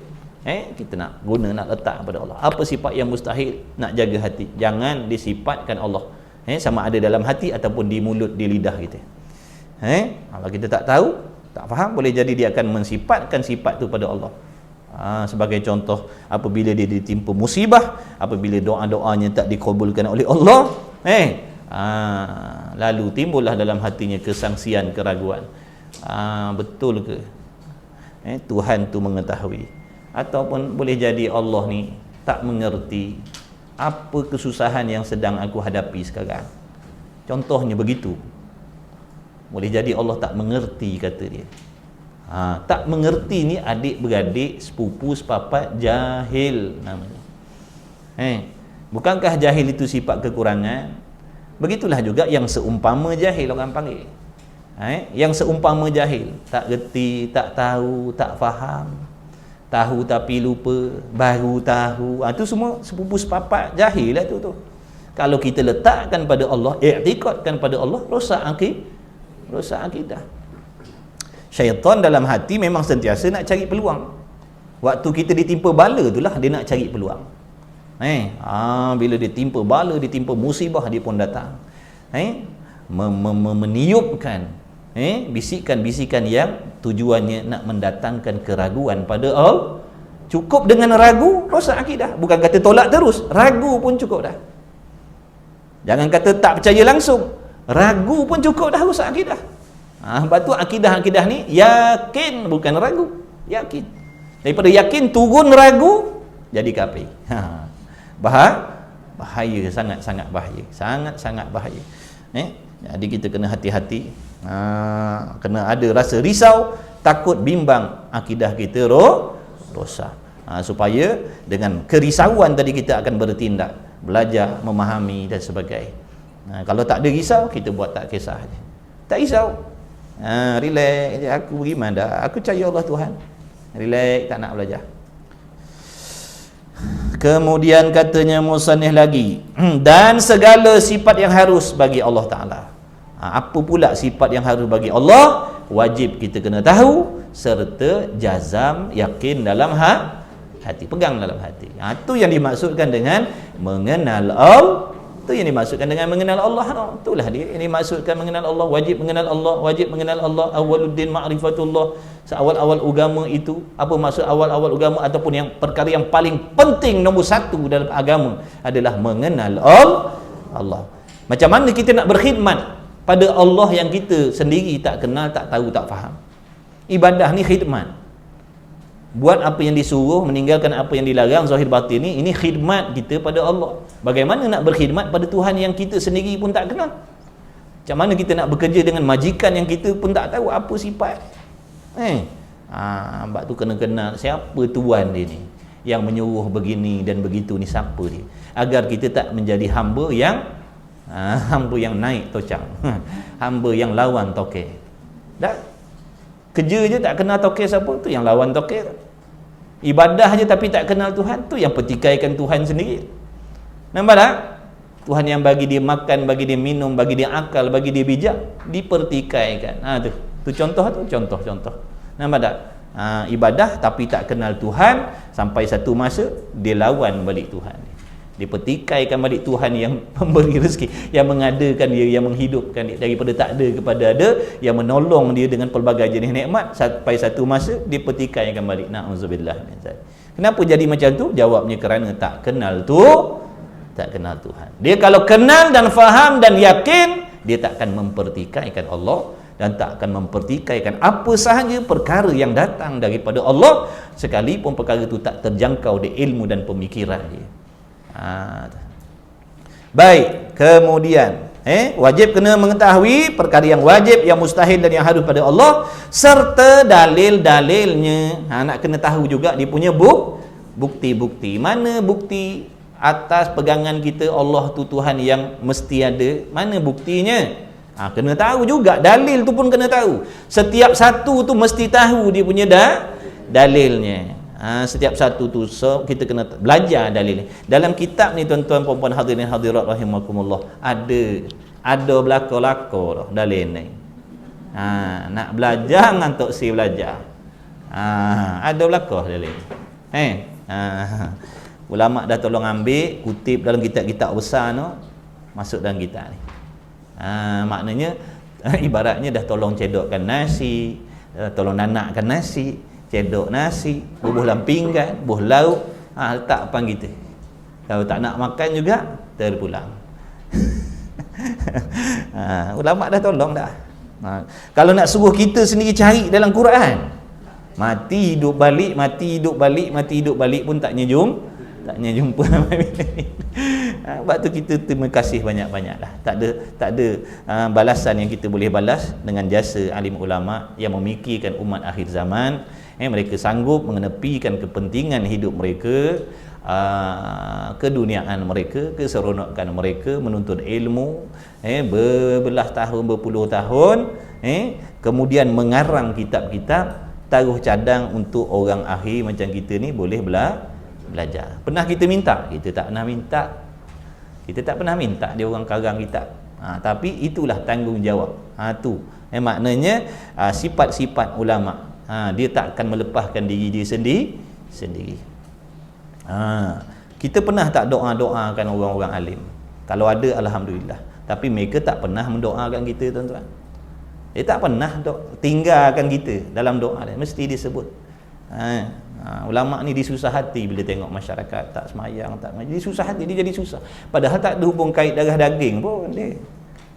kita nak guna, nak letak pada Allah. Apa sifat yang mustahil, nak jaga hati. Jangan disifatkan Allah, sama ada dalam hati ataupun di mulut, di lidah kita. Kalau kita tak tahu, tak faham, boleh jadi dia akan mensifatkan sifat tu pada Allah. Sebagai contoh, apabila dia ditimpa musibah, apabila doa-doanya tak dikabulkan oleh Allah, lalu timbullah dalam hatinya kesangsian, keraguan. Betul ke Tuhan tu mengetahui? Ataupun boleh jadi Allah ni tak mengerti apa kesusahan yang sedang aku hadapi sekarang. Contohnya begitu. Boleh jadi Allah tak mengerti, kata dia. Tak mengerti ni adik-beradik, sepupu, sepapat, jahil namanya. Bukankah jahil itu sifat kekurangan? Begitulah juga yang seumpama jahil, orang panggil. Yang seumpama jahil, tak reti, tak tahu, tak faham, tahu tapi lupa, baru tahu, itu semua sepupu sepapat jahil lah tu. Kalau kita letakkan pada Allah, i'tiqadkan pada Allah, rosak akidah. Syaitan dalam hati memang sentiasa nak cari peluang. Waktu kita ditimpa bala itulah dia nak cari peluang. Bila dia timpa bala, dia timpa musibah, dia pun datang meniupkan bisikan-bisikan yang tujuannya nak mendatangkan keraguan pada Allah. Cukup dengan ragu, rosak akidah. Bukan kata tolak terus, ragu pun cukup dah. Jangan kata tak percaya langsung, ragu pun cukup dah, rosak akidah. Sebab tu akidah-akidah ni yakin, bukan ragu, yakin. Daripada yakin turun ragu, jadi kafir. Bahaya, sangat-sangat bahaya, sangat-sangat bahaya. Jadi kita kena hati-hati, kena ada rasa risau, takut bimbang akidah kita rosak. Supaya dengan kerisauan tadi kita akan bertindak, belajar, memahami dan sebagainya. Kalau tak ada risau, kita buat tak kisah je. Tak risau, relax je, aku beriman dah, aku percaya Allah Tuhan, relax, tak nak belajar. Kemudian katanya musannif lagi, dan segala sifat yang harus bagi Allah Ta'ala. Apa pula sifat yang harus bagi Allah? Wajib kita kena tahu, serta jazam, yakin dalam hati, pegang dalam hati. Itu yang dimaksudkan dengan mengenal Allah. Itu yang dimaksudkan dengan mengenal Allah. Itulah dia yang dimaksudkan mengenal Allah. Wajib mengenal Allah, wajib mengenal Allah. Awwaluddin ma'rifatullah. Seawal-awal agama itu, apa maksud awal-awal agama? Ataupun yang perkara yang paling penting, nombor satu dalam agama adalah mengenal Allah. Macam mana kita nak berkhidmat pada Allah yang kita sendiri tak kenal, tak tahu, tak faham? Ibadah ni khidmat. Buat apa yang disuruh, meninggalkan apa yang dilarang, zahir batin ni, ini khidmat kita pada Allah. Bagaimana nak berkhidmat pada Tuhan yang kita sendiri pun tak kenal? Macam mana kita nak bekerja dengan majikan yang kita pun tak tahu apa sifat? Sebab tu kena kenal siapa Tuhan dia ni, yang menyuruh begini dan begitu ni, siapa dia, agar kita tak menjadi hamba yang naik tocang, hamba yang lawan tokek. Dah kerja je tak kenal tokek siapa, tu yang lawan tokek. Ibadah je tapi tak kenal Tuhan, tu yang pertikaikan Tuhan sendiri. Nampak tak? Tuhan yang bagi dia makan, bagi dia minum, bagi dia akal, bagi dia bijak, dipertikaikan. Tu contoh. Nampak tak? Ibadah tapi tak kenal Tuhan, sampai satu masa dia lawan balik Tuhan. Dia pertikaikan balik Tuhan yang memberi rezeki, yang mengadakan dia, yang menghidupkan dia daripada tak ada kepada ada, yang menolong dia dengan pelbagai jenis nikmat, sampai satu masa dia pertikaikan balik. Na'udzubillah min zalik. Kenapa jadi macam tu? Jawabnya kerana tak kenal Tuhan. Dia kalau kenal dan faham dan yakin, dia tak akan mempertikaikan Allah, dan tak akan mempertikaikan apa sahaja perkara yang datang daripada Allah, sekalipun perkara itu tak terjangkau di ilmu dan pemikiran dia. Baik, kemudian Wajib kena mengetahui perkara yang wajib, yang mustahil dan yang harus pada Allah, serta dalil-dalilnya. Nak kena tahu juga dia punya bukti-bukti. Mana bukti atas pegangan kita Allah tu Tuhan yang mesti ada? Mana buktinya? Kena tahu juga. Dalil tu pun kena tahu. Setiap satu tu mesti tahu dia punya dalilnya. Setiap satu tu, so kita kena belajar dalil. Dalam kitab ni tuan-tuan puan-puan hadirin hadirat rahimakumullah, ada belaka-laka dah dalil ni. Nak belajar ngantuk si belajar. Ada belaka dalil. Ulama dah tolong ambil kutip dalam kitab-kitab besar tu, masuk dalam kitab ni. Maknanya ibaratnya dah tolong cedokkan nasi, tolong nanakkan nasi, cedok nasi, bubuh dalam pinggan, bubuh lauk, letak depan kita. Kalau tak nak makan juga, terpulang. Ulama dah tolong dah. Kalau nak suruh kita sendiri cari dalam Quran, mati hidup balik, mati hidup balik, mati hidup balik pun taknya jumpa. Sebab tu kita terima kasih banyak-banyak lah. Tak ada balasan yang kita boleh balas dengan jasa alim ulama yang memikirkan umat akhir zaman. Mereka sanggup mengenepikan kepentingan hidup mereka, keduniaan mereka, keseronokan mereka, menuntut ilmu berbelah tahun, berpuluh tahun, kemudian mengarang kitab-kitab, taruh cadang untuk orang akhir macam kita ni boleh belajar. Pernah kita minta? Kita tak pernah minta. Kita tak pernah minta dia orang karang kitab. Tapi itulah tanggungjawab. Maknanya sifat-sifat ulama. Dia tak akan melepaskan diri dia sendiri. Kita pernah tak doa-doakan orang-orang alim? Kalau ada, alhamdulillah. Tapi mereka tak pernah mendoakan kita, tuan-tuan. Dia tak pernah tinggalkan kita dalam doa dia. Mesti disebut. Ulama ni disusah hati bila tengok masyarakat tak semayang, dia susah hati, dia jadi susah. Padahal tak ada hubung kait darah daging pun dia.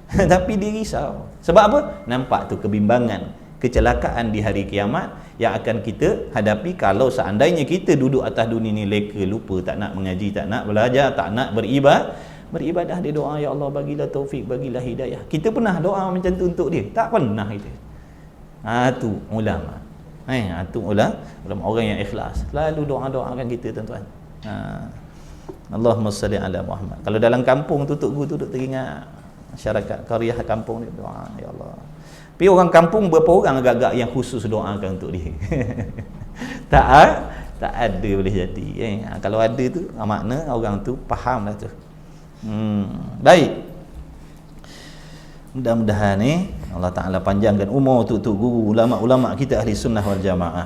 Tapi dia risau. Sebab apa? Nampak tu kebimbangan, kecelakaan di hari kiamat yang akan kita hadapi kalau seandainya kita duduk atas dunia ni leka, lupa, tak nak mengaji, tak nak belajar, tak nak beribadah. Dia doa, ya Allah bagilah taufik, bagilah hidayah. Kita pernah doa macam tu untuk dia? Tak pernah kita. Tu ulama. Tu ulama orang yang ikhlas, selalu doa-doakan kita, tuan-tuan. Allahumma salli ala Muhammad. Kalau dalam kampung tu guru tu duduk teringat masyarakat qaryah kampung ni doa, ya Allah. Tapi orang kampung berapa orang agak-agak yang khusus doakan untuk dia? tak ada boleh jadi. Kalau ada tu makna orang tu faham lah tu. Baik. Mudah-mudahan Allah Ta'ala panjangkan umur tu guru ulama-ulama kita ahli sunnah wal jamaah,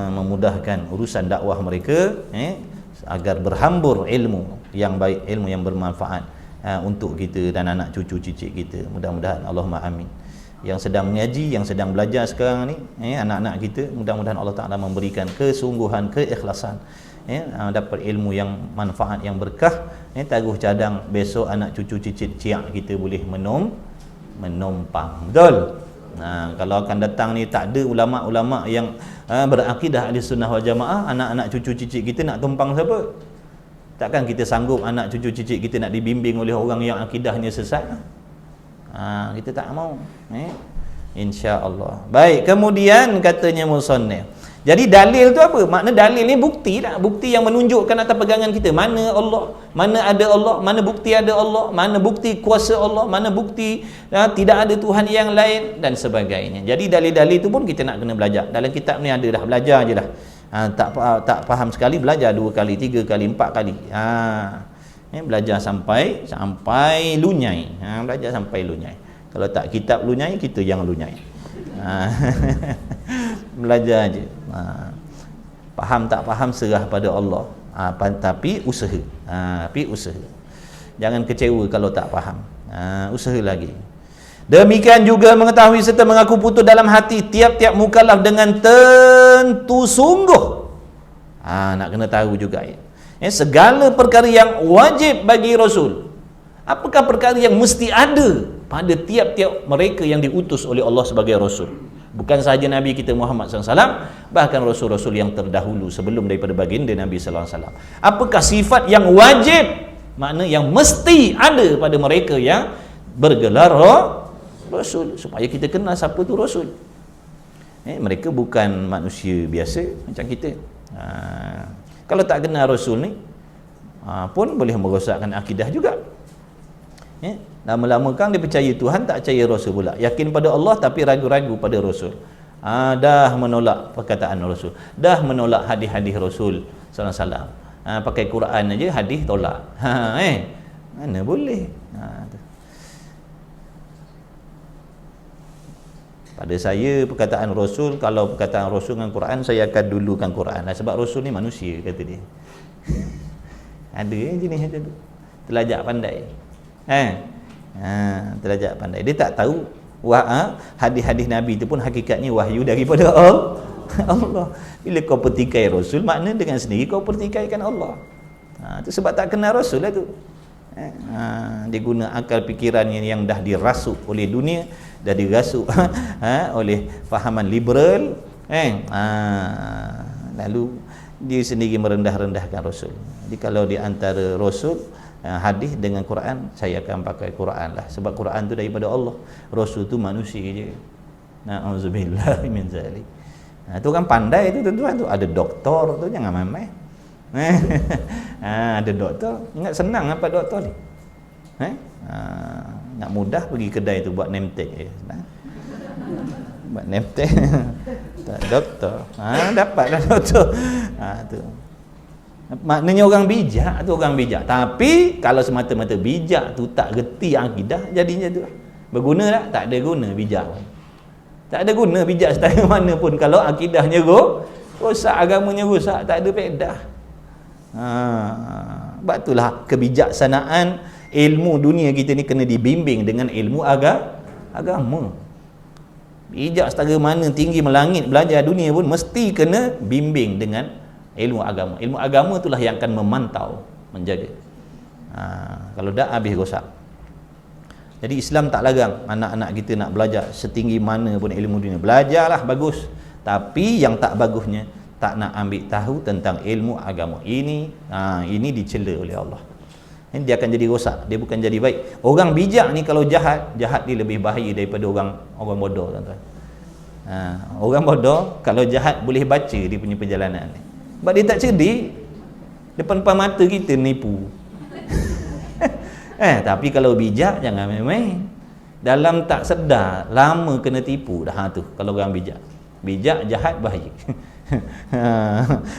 memudahkan urusan dakwah mereka, agar berhambur ilmu yang baik, ilmu yang bermanfaat untuk kita dan anak cucu cicit kita. Mudah-mudahan, Allahumma amin. Yang sedang mengaji, yang sedang belajar sekarang ni, anak-anak kita, mudah-mudahan Allah Ta'ala memberikan kesungguhan, keikhlasan, dapat ilmu yang manfaat, yang berkah, taruh cadang besok anak cucu cicit ciak kita boleh menumpang. Betul? Kalau akan datang ni tak ada ulama-ulama yang berakidah ahli sunnah wal jamaah, anak-anak cucu cicit kita nak tumpang siapa? Takkan kita sanggup anak cucu cicit kita nak dibimbing oleh orang yang akidahnya sesat? Kita tak mau. InsyaAllah. Baik, kemudian katanya musannif, jadi dalil tu apa? Makna dalil ni bukti lah, bukti yang menunjukkan atas pegangan kita mana Allah, mana ada Allah, mana bukti ada Allah, mana bukti kuasa Allah, mana bukti tidak ada Tuhan yang lain dan sebagainya. Jadi dalil-dalil tu pun kita nak kena belajar. Dalam kitab ni ada dah, belajar je dah. Tak faham sekali, belajar 2 kali, 3 kali, 4 kali. Belajar sampai lunyai. Belajar sampai lunyai. Kalau tak kitab lunyai, kita yang lunyai. Belajar aje. Faham tak faham serah pada Allah. Tapi usaha. Jangan kecewa kalau tak faham. Usaha lagi. Demikian juga mengetahui serta mengaku putus dalam hati tiap-tiap mukallaf dengan tentu sungguh. Nak kena tahu juga segala perkara yang wajib bagi Rasul. Apakah perkara yang mesti ada pada tiap-tiap mereka yang diutus oleh Allah sebagai Rasul? Bukan sahaja Nabi kita Muhammad SAW, bahkan Rasul-Rasul yang terdahulu sebelum daripada baginda Nabi SAW. Apakah sifat yang wajib, makna yang mesti ada pada mereka yang bergelar Rasul, supaya kita kenal siapa tu Rasul. Mereka bukan manusia biasa macam kita. Kalau tak kenal Rasul ni pun boleh merosakkan akidah juga. Lama-lama kan dia percaya Tuhan, tak percaya Rasul pula. Yakin pada Allah tapi ragu-ragu pada Rasul. Dah menolak perkataan Rasul, dah menolak hadis-hadis Rasul sallallahu alaihi wasallam. Pakai Quran aja, hadis tolak. Mana boleh. Pada saya perkataan Rasul, kalau perkataan Rasul dengan Quran, saya akan dulukan Quran sebab Rasul ni manusia, kata dia. Ada jenis macam tu, telajak pandai. Telajak pandai. Dia tak tahu hadis-hadis Nabi itu pun hakikatnya wahyu daripada Allah. Bila kau pertikai Rasul, makna dengan sendiri kau pertikaikan Allah. Itu sebab tak kenal Rasul lah tu. Dia guna akal fikirannya yang dah dirasuk oleh dunia, dah dirasuk oleh fahaman liberal, lalu dia sendiri merendah-rendahkan Rasul. Jadi kalau di antara Rasul, hadis dengan Quran, saya akan pakai Quran lah, sebab Quran tu daripada Allah, Rasul tu manusia je. Na'udzubillah min zalik. Tu kan pandai tu tuan-tuan tu. Ada doktor tu, jangan main-main. Ada doktor, ingat senang apa doktor ni? Nak mudah pergi kedai tu buat name tag je. Buat name tag. Tak doktor. Dapatlah doktor. Tu. Maknanya orang bijak tu orang bijak. Tapi kalau semata-mata bijak tu tak reti akidah, jadinya tu berguna tak? Tak ada guna bijak. Tak ada guna bijak setara mana pun kalau akidahnya rosak, agamanya rosak, tak ada faedah. Sebab itulah kebijaksanaan ilmu dunia kita ni kena dibimbing dengan ilmu agama. Bijak setara mana tinggi melangit belajar dunia pun mesti kena bimbing dengan ilmu agama. Ilmu agama itulah yang akan memantau, menjaga. Kalau tak, habis rosak. Jadi Islam tak larang anak-anak kita nak belajar setinggi mana pun ilmu dunia. Belajarlah, bagus. Tapi yang tak bagusnya, tak nak ambil tahu tentang ilmu agama. Ini dicela oleh Allah. Dia akan jadi rosak, dia bukan jadi baik. Orang bijak ni kalau jahat dia lebih bahaya daripada orang bodoh, tuan-tuan. Orang bodoh kalau jahat boleh baca dia punya perjalanan ni. Sebab dia tak cerdik, depan-depan mata kita nipu. Tapi kalau bijak jangan main-main. Dalam tak sedar lama kena tipu dah tu kalau orang bijak. Bijak jahat bahaya.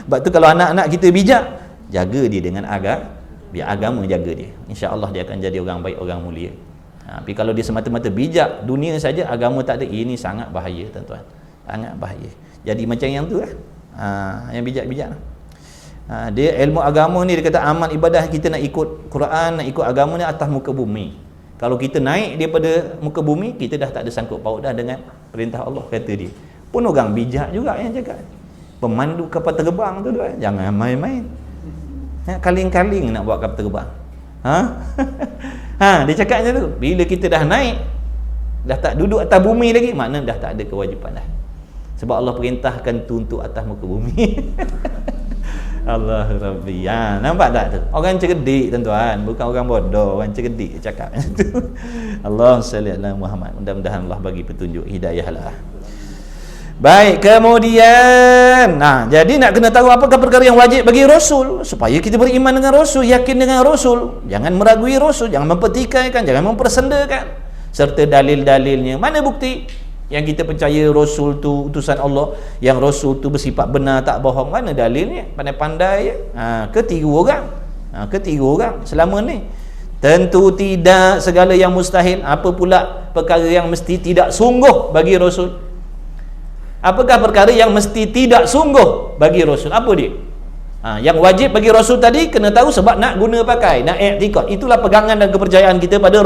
Sebab tu kalau anak-anak kita bijak, jaga dia dengan biar agama jaga dia. Insya-Allah dia akan jadi orang baik, orang mulia. Tapi kalau dia semata-mata bijak dunia saja, agama tak ada, ini sangat bahaya, tuan-tuan. Sangat bahaya. Jadi macam yang tu lah. Yang bijak-bijak. Dia ilmu agama ni, dia kata amal ibadah kita nak ikut Quran, nak ikut agama ni atas muka bumi. Kalau kita naik daripada muka bumi, kita dah tak ada sangkut paut dah dengan perintah Allah, kata dia. Pun orang bijak juga yang cakap. Pemandu kapal terbang tu, jangan main-main. Kaling-kaling nak buat kapal terbang. Dia cakap macam tu. Bila kita dah naik, dah tak duduk atas bumi lagi, makna dah tak ada kewajipan dah. Sebab Allah perintahkan tu untuk atas muka bumi. Allah Rabbi. Nampak tak tu? Orang cerdik, tuan-tuan, bukan orang bodoh, orang cerdik cakap macam tu. Allah salli ala Muhammad. Mudah-mudahan Allah bagi petunjuk hidayah lah. Baik, kemudian jadi nak kena tahu apakah perkara yang wajib bagi Rasul, supaya kita beriman dengan Rasul, yakin dengan Rasul, jangan meragui Rasul, jangan mempertikaikan, jangan mempersendakan, serta dalil-dalilnya. Mana bukti yang kita percaya Rasul tu utusan Allah, yang Rasul tu bersifat benar, tak bohong? Mana dalilnya? Pandai-pandai ketiga orang selama ni. Tentu tidak segala yang mustahil. Apa pula perkara yang mesti tidak sungguh bagi Rasul? Apakah perkara yang mesti tidak sungguh bagi Rasul? Apa dia? Yang wajib bagi Rasul tadi kena tahu sebab nak guna pakai, nak i'tikad. Itulah pegangan dan kepercayaan kita pada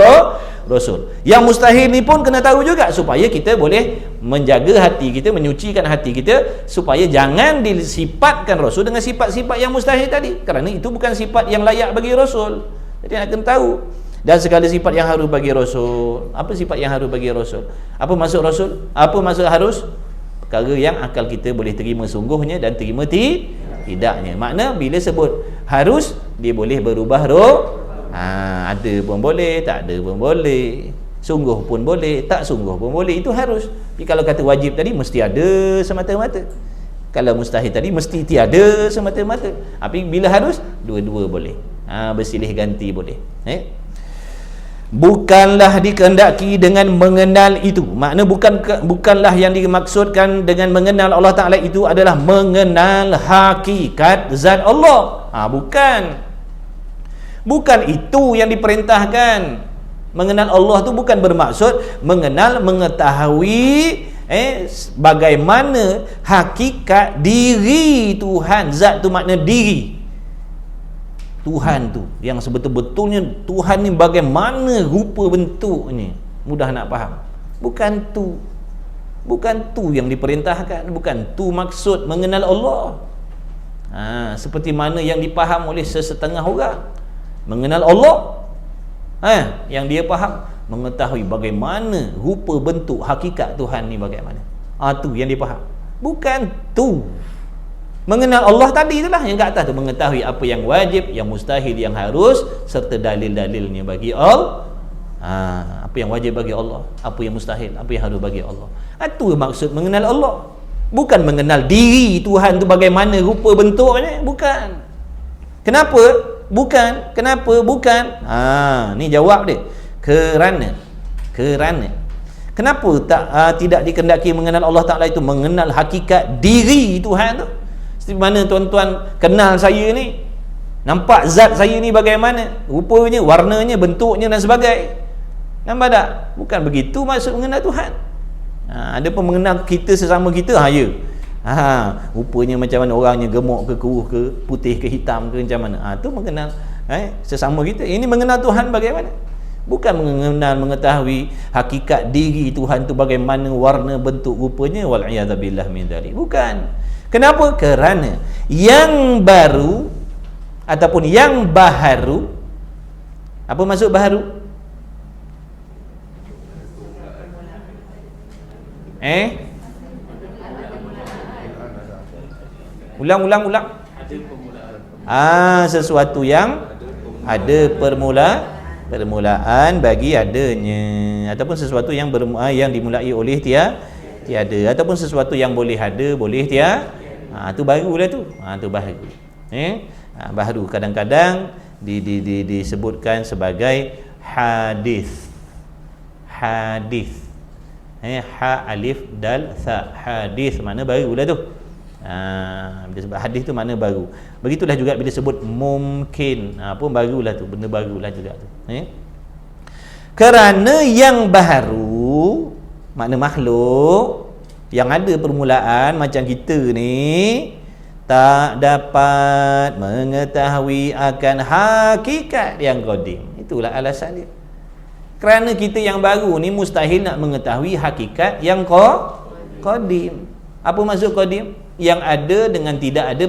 Rasul. Yang mustahil ni pun kena tahu juga, supaya kita boleh menjaga hati kita, menyucikan hati kita, supaya jangan disifatkan Rasul dengan sifat-sifat yang mustahil tadi, kerana itu bukan sifat yang layak bagi Rasul. Jadi nak kena tahu. Dan segala sifat yang harus bagi Rasul. Apa sifat yang harus bagi Rasul? Apa maksud Rasul? Apa maksud harus? Perkara yang akal kita boleh terima sungguhnya dan terima tidaknya. Makna bila sebut harus, dia boleh berubah ada pun boleh, tak ada pun boleh. Sungguh pun boleh, tak sungguh pun boleh. Itu harus. Tapi kalau kata wajib tadi mesti ada semata-mata. Kalau mustahil tadi mesti tiada semata-mata. Tapi bila harus, dua-dua boleh. Bersilih ganti boleh. Bukanlah dikehendaki dengan mengenal itu. Makna bukanlah yang dimaksudkan dengan mengenal Allah Ta'ala itu adalah mengenal hakikat zat Allah. Bukan itu yang diperintahkan. Mengenal Allah tu bukan bermaksud mengenal, mengetahui bagaimana hakikat diri Tuhan. Zat tu makna diri Tuhan tu, yang sebetul-betulnya Tuhan ni bagaimana rupa bentuknya, mudah nak faham. Bukan tu yang diperintahkan, bukan tu maksud mengenal Allah. Seperti mana yang dipaham oleh sesetengah orang. Mengenal Allah, yang dia faham mengetahui bagaimana rupa bentuk hakikat Tuhan ni bagaimana. Tu yang dia faham. Bukan tu. Mengenal Allah tadi itulah yang kat atas tu, mengetahui apa yang wajib, yang mustahil, yang harus, serta dalil-dalilnya bagi Allah. Apa yang wajib bagi Allah, apa yang mustahil, apa yang harus bagi Allah. Itu maksud mengenal Allah. Bukan mengenal diri Tuhan tu bagaimana rupa bentuknya. Bukan. Kenapa? Bukan. Kenapa? Bukan. Ni jawab dia. Kerana kenapa tidak dikehendaki mengenal Allah Ta'ala itu mengenal hakikat diri Tuhan tu? Seperti mana tuan-tuan kenal saya ni, nampak zat saya ni bagaimana, rupanya, warnanya, bentuknya dan sebagainya. Nampak tak? Bukan begitu maksud mengenal Tuhan. Ada pun mengenal kita sesama kita, ya. Rupanya macam mana orangnya, gemuk ke, keruh ke, putih ke, hitam ke, macam mana. Tu mengenal sesama kita. Ini mengenal Tuhan bagaimana? Bukan mengenal, mengetahui hakikat diri Tuhan tu bagaimana, warna, bentuk, rupanya. Wal'iyadzabillah min dzalik. Bukan. Kenapa? Kerana yang baru ataupun yang baharu. Apa maksud baharu? Ulang. Sesuatu yang ada permulaan bagi adanya, ataupun sesuatu yang dimulai oleh tiada, ataupun sesuatu yang boleh ada, boleh tiada. Tu barulah tu. Tu baru. Baru kadang-kadang disebutkan sebagai hadis. Ha alif dal tha. Hadis mana barulah tu. Bila sebut hadis tu makna baru. Begitulah juga bila sebut mungkin, pun barulah tu, benda barulah juga tu. Kerana yang baharu makna makhluk yang ada permulaan macam kita ni tak dapat mengetahui akan hakikat yang qadim. Itulah alasan dia. Kerana kita yang baru ni mustahil nak mengetahui hakikat yang qadim. Apa maksud qadim? Yang ada dengan tidak ada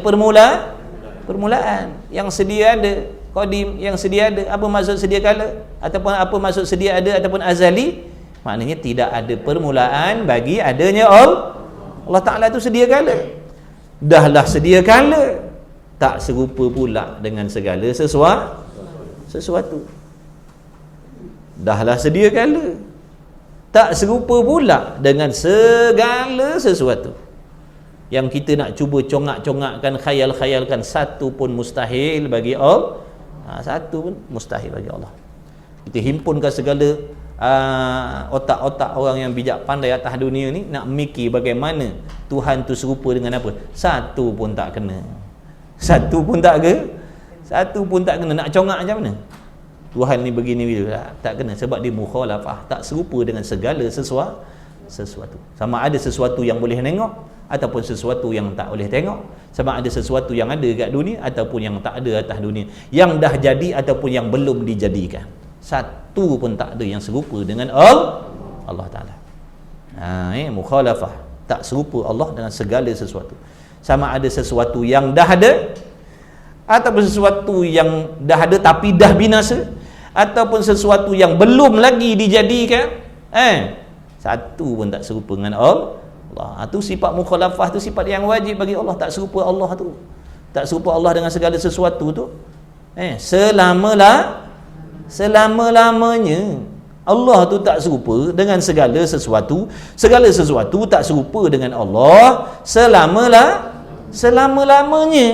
permulaan. Yang sedia ada. Qadim yang sedia ada. Apa maksud sedia kala? Ataupun apa maksud sedia ada ataupun azali? Maknanya tidak ada permulaan bagi adanya Allah Ta'ala tu sedia kala. Dahlah sedia kala, tak serupa pula dengan segala sesuatu. Dahlah sedia kala, tak serupa pula dengan segala sesuatu. Yang kita nak cuba congak-congakkan, khayal-khayalkan, satu pun mustahil bagi Allah. Satu pun mustahil bagi Allah. Kita himpunkan segala otak-otak orang yang bijak pandai atas dunia ni nak mikir bagaimana Tuhan tu serupa dengan apa, satu pun tak kena. Satu pun tak kena. Nak congak macam mana? Tuhan ni begini tak kena, sebab dia mukhalafah, tak serupa dengan segala sesuatu. Sama ada sesuatu yang boleh tengok ataupun sesuatu yang tak boleh tengok, sama ada sesuatu yang ada kat dunia ataupun yang tak ada atas dunia, yang dah jadi ataupun yang belum dijadikan. Satu pun tak ada yang serupa dengan Allah Ta'ala. Mukhalafah, tak serupa Allah dengan segala sesuatu. Sama ada sesuatu yang dah ada ataupun sesuatu yang dah ada tapi dah binasa, ataupun sesuatu yang belum lagi dijadikan. Satu pun tak serupa dengan Allah. Itu sifat mukhalafah, tu sifat yang wajib bagi Allah. Tak serupa Allah tu, tak serupa Allah dengan segala sesuatu tu selama-lamanya. Allah tu tak serupa dengan segala sesuatu. Segala sesuatu tak serupa dengan Allah selama-lamanya.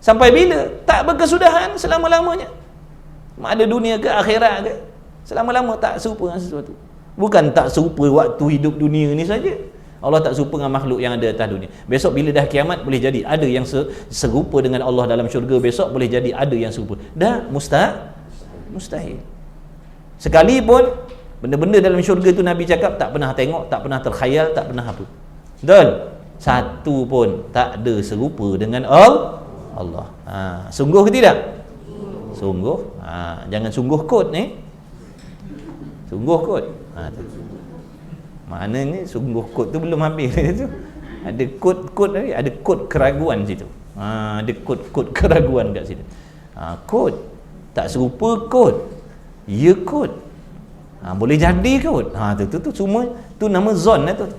Sampai bila? Tak berkesudahan selama-lamanya. Ada dunia ke akhirat ke, selama-lama tak serupa dengan sesuatu. Bukan tak serupa waktu hidup dunia ni saja. Allah tak serupa dengan makhluk yang ada atas dunia. Besok bila dah kiamat, boleh jadi ada yang serupa dengan Allah dalam syurga. Besok boleh jadi ada yang serupa. Dah mustahil. Sekalipun benda-benda dalam syurga tu Nabi cakap tak pernah tengok, tak pernah terkhayal, tak pernah apa. Betul? Satu pun tak ada serupa dengan Allah. Sungguh ke tidak? Sungguh. Jangan sungguh kot ni. Sungguh kot. Maknanya sungguh kod tu belum habis tu. Ada kod tadi, ada kod keraguan situ. Ada kod keraguan kat situ. Kod tak serupa kod. Ya kod. Boleh jadi kod. Tu semua tu nama zon lah tu.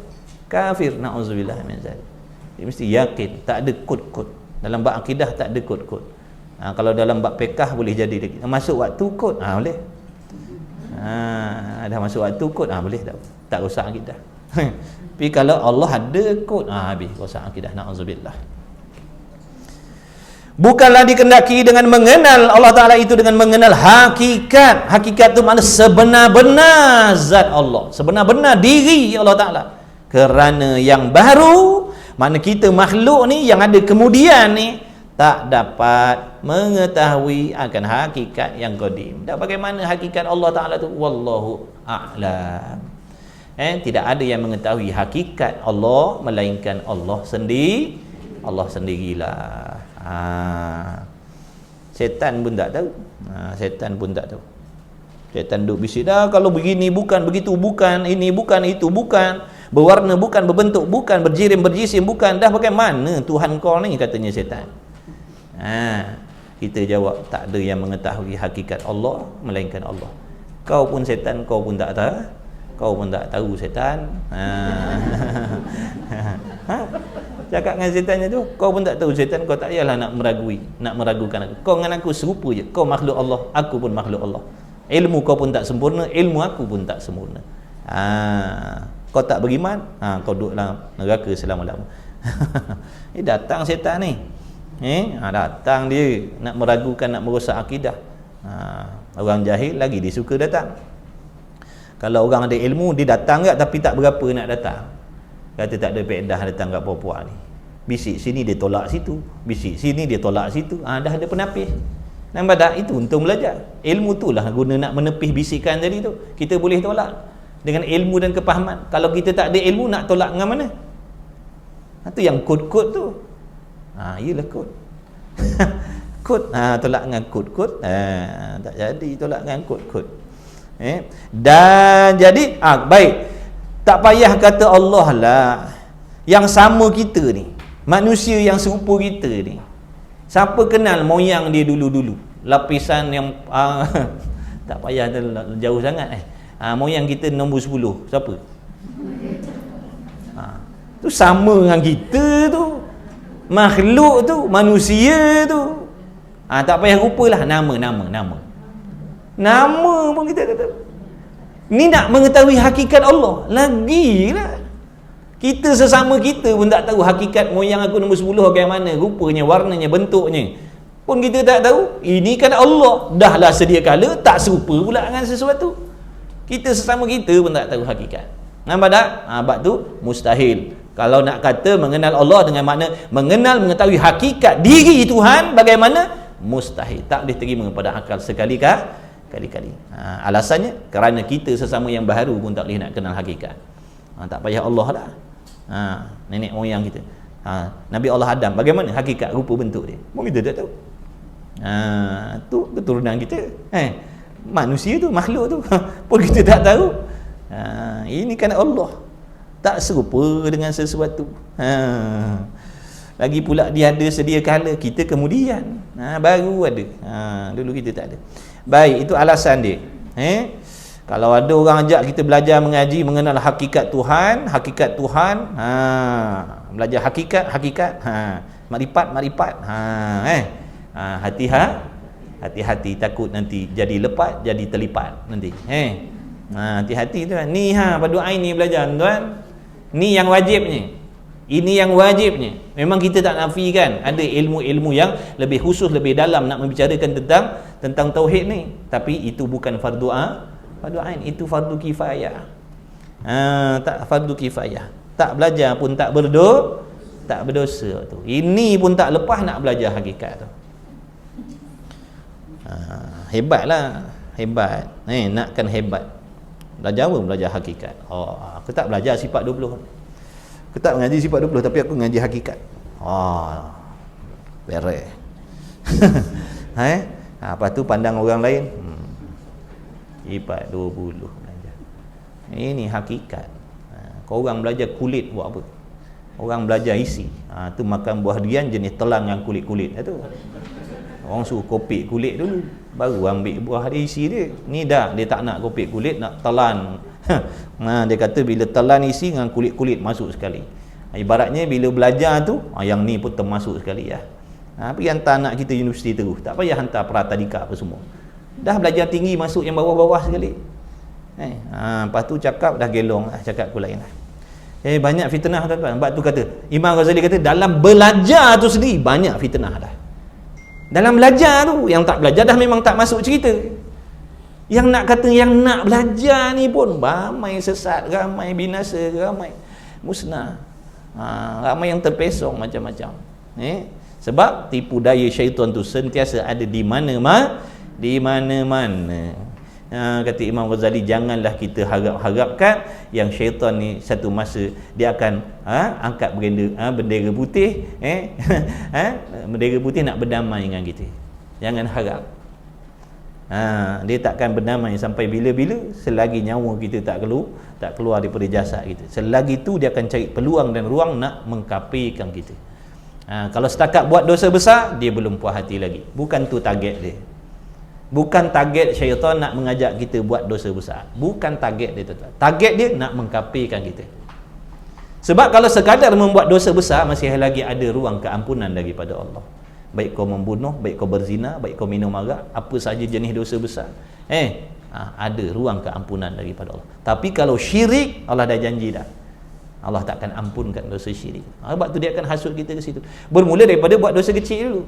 Kafir, naudzubillah min zalik. Dia mesti yakin tak ada kod-kod. Dalam bab akidah tak ada kod-kod. Kalau dalam bab fiqh boleh jadi lagi. Masuk waktu kod, boleh. Dah masuk waktu kod, boleh tak rosak akidah. Tapi kalau Allah ada kod, habis rosak akidah, naudzubillah. Bukanlah dikendaki dengan mengenal Allah Ta'ala itu dengan mengenal hakikat. Hakikat itu makna sebenar-benar zat Allah, sebenar-benar diri Allah Ta'ala. Kerana yang baru, makna kita makhluk ni yang ada kemudian ni tak dapat mengetahui akan hakikat yang qadim. Dan bagaimana hakikat Allah Ta'ala tu? Wallahu a'lam. Tidak ada yang mengetahui hakikat Allah melainkan Allah sendiri. Allah sendirilah. Setan pun tak tahu. Setan pun tak tahu. Setan duk bisik dah, kalau begini bukan, begitu bukan, ini bukan, itu bukan, berwarna bukan, berbentuk bukan, berjirim berjisim bukan. Dah bagaimana Tuhan kau ni, katanya setan. Kita jawab tak ada yang mengetahui hakikat Allah melainkan Allah. Kau pun setan, kau pun tak tahu. Kau pun tak tahu setan. Cakap dengan setannya tu, kau pun tak tahu setan, kau tak payahlah nak meragukan aku. Kau dengan aku serupa je. Kau makhluk Allah, aku pun makhluk Allah. Ilmu kau pun tak sempurna, ilmu aku pun tak sempurna. Kau tak beriman, kau duduk dalam neraka selama-lama. Datang setan ni. Datang dia nak meragukan, nak merosak akidah. Orang jahil lagi dia suka datang. Kalau orang ada ilmu, dia datang tak, tapi tak berapa nak datang. Kata tak ada faedah datang kat puan-puan ni. Bisik sini dia tolak situ, bisik sini dia tolak situ. Dah ada penapis. Nampak tak? Itu untung belajar. Ilmu tu lah guna nak menepis bisikan tadi tu. Kita boleh tolak dengan ilmu dan kepahaman. Kalau kita tak ada ilmu, nak tolak dengan mana? Itu yang kod-kod tu. Iyalah kod. Kod. Tolak dengan kod-kod. Tak jadi tolak dengan kod-kod. Dan jadi baik, tak payah kata Allah lah. Yang sama kita ni, manusia yang serupa kita ni, siapa kenal moyang dia dulu-dulu? Lapisan yang tak payah jauh sangat. Moyang kita nombor 10 siapa? Tu sama dengan kita tu, makhluk tu, manusia tu. Tak payah rupalah nama pun kita kata. Ni nak mengetahui hakikat Allah lagilah. Kita sesama kita pun tak tahu hakikat moyang aku nombor 10 bagaimana, rupanya, warnanya, bentuknya pun kita tak tahu. Ini kan Allah. Dahlah sedia kala tak serupa pula dengan sesuatu. Kita sesama kita pun tak tahu hakikat. Nampak tak? Bab tu mustahil. Kalau nak kata mengenal Allah dengan makna mengenal, mengetahui hakikat diri Tuhan bagaimana, mustahil. Tak boleh terima pada akal kali-kali. Alasannya kerana kita sesama yang baharu pun tak boleh nak kenal hakikat. Tak payah Allah dah. Nenek moyang kita, Nabi Allah Adam, bagaimana hakikat rupa bentuk dia pun kita tak tahu. Tu keturunan kita, manusia tu, makhluk tu pun kita tak tahu. Ini kan Allah tak serupa dengan sesuatu. Lagi pula dia ada sedia kala, kita kemudian baru ada. Dulu kita tak ada. Baik, itu alasan dia. Kalau ada orang ajak kita belajar mengaji, mengenal hakikat Tuhan, belajar hakikat, makrifat, hati-hati, takut nanti jadi lepat, jadi terlipat nanti. Hati-hati tu kan. Ni fardu ain ni belajar tuan. Ni yang wajibnya. Ini yang wajibnya. Memang kita tak nafikan ada ilmu-ilmu yang lebih khusus, lebih dalam nak membicarakan tentang tauhid ni. Tapi itu bukan fardu ain, itu fardu kifayah. Tak fardu kifayah. Tak belajar pun tak berdosa tu. Ini pun tak lepas nak belajar hakikat tu. Hebatlah, hebat. Nakkan hebat. Belajar pun belajar hakikat. Aku tak belajar sifat 20. Aku tak mengaji sifat 20 tapi aku mengaji hakikat. Beres. Lepas tu pandang orang lain, sifat 20 belajar. Ini hakikat. Korang belajar kulit buat apa? Orang belajar isi. Tu makan buah durian jenis telang yang kulit-kulit tu. Orang suruh kopik kulit dulu, baru ambil buah dia isi dia. Ni dah dia tak nak kopik kulit, nak telan. Dia kata bila telan isi dengan kulit-kulit masuk sekali. Ibaratnya bila belajar tu, yang ni pun termasuk sekali ya. Pergi hantar anak kita universiti terus. Tak payah hantar pratadika apa semua. Dah belajar tinggi masuk yang bawah-bawah sekali. Lepas tu cakap dah gelong, cakap aku lain lah. Banyak fitnah tuan-tuan. Sebab tu kata Imam Ghazali kata dalam belajar tu sendiri banyak fitnah dah. Dalam belajar tu, yang tak belajar dah memang tak masuk cerita. Yang nak kata yang nak belajar ni pun ramai sesat, ramai binasa, ramai musnah, ramai yang terpesong macam-macam. Sebab tipu daya syaitan tu sentiasa ada di mana-mana. Kata Imam Ghazali, janganlah kita harap-harapkan yang syaitan ni satu masa dia akan angkat bendera putih, bendera putih nak berdamai dengan kita. Jangan harap. Dia takkan berdamai sampai bila-bila selagi nyawa kita tak keluar daripada jasad kita. Selagi tu dia akan cari peluang dan ruang nak mengkapirkan kita. Kalau setakat buat dosa besar, dia belum puas hati lagi. Bukan tu target dia. Bukan target syaitan nak mengajak kita buat dosa besar. Bukan target dia tuan-tuan. Target dia nak mengkapirkan kita. Sebab kalau sekadar membuat dosa besar, masih lagi ada ruang keampunan daripada Allah. Baik kau membunuh, baik kau berzina, baik kau minum arak, apa saja jenis dosa besar, ada ruang keampunan daripada Allah. Tapi kalau syirik, Allah dah janji dah, Allah takkan ampunkan dosa syirik. Sebab tu dia akan hasut kita ke situ. Bermula daripada buat dosa kecil dulu.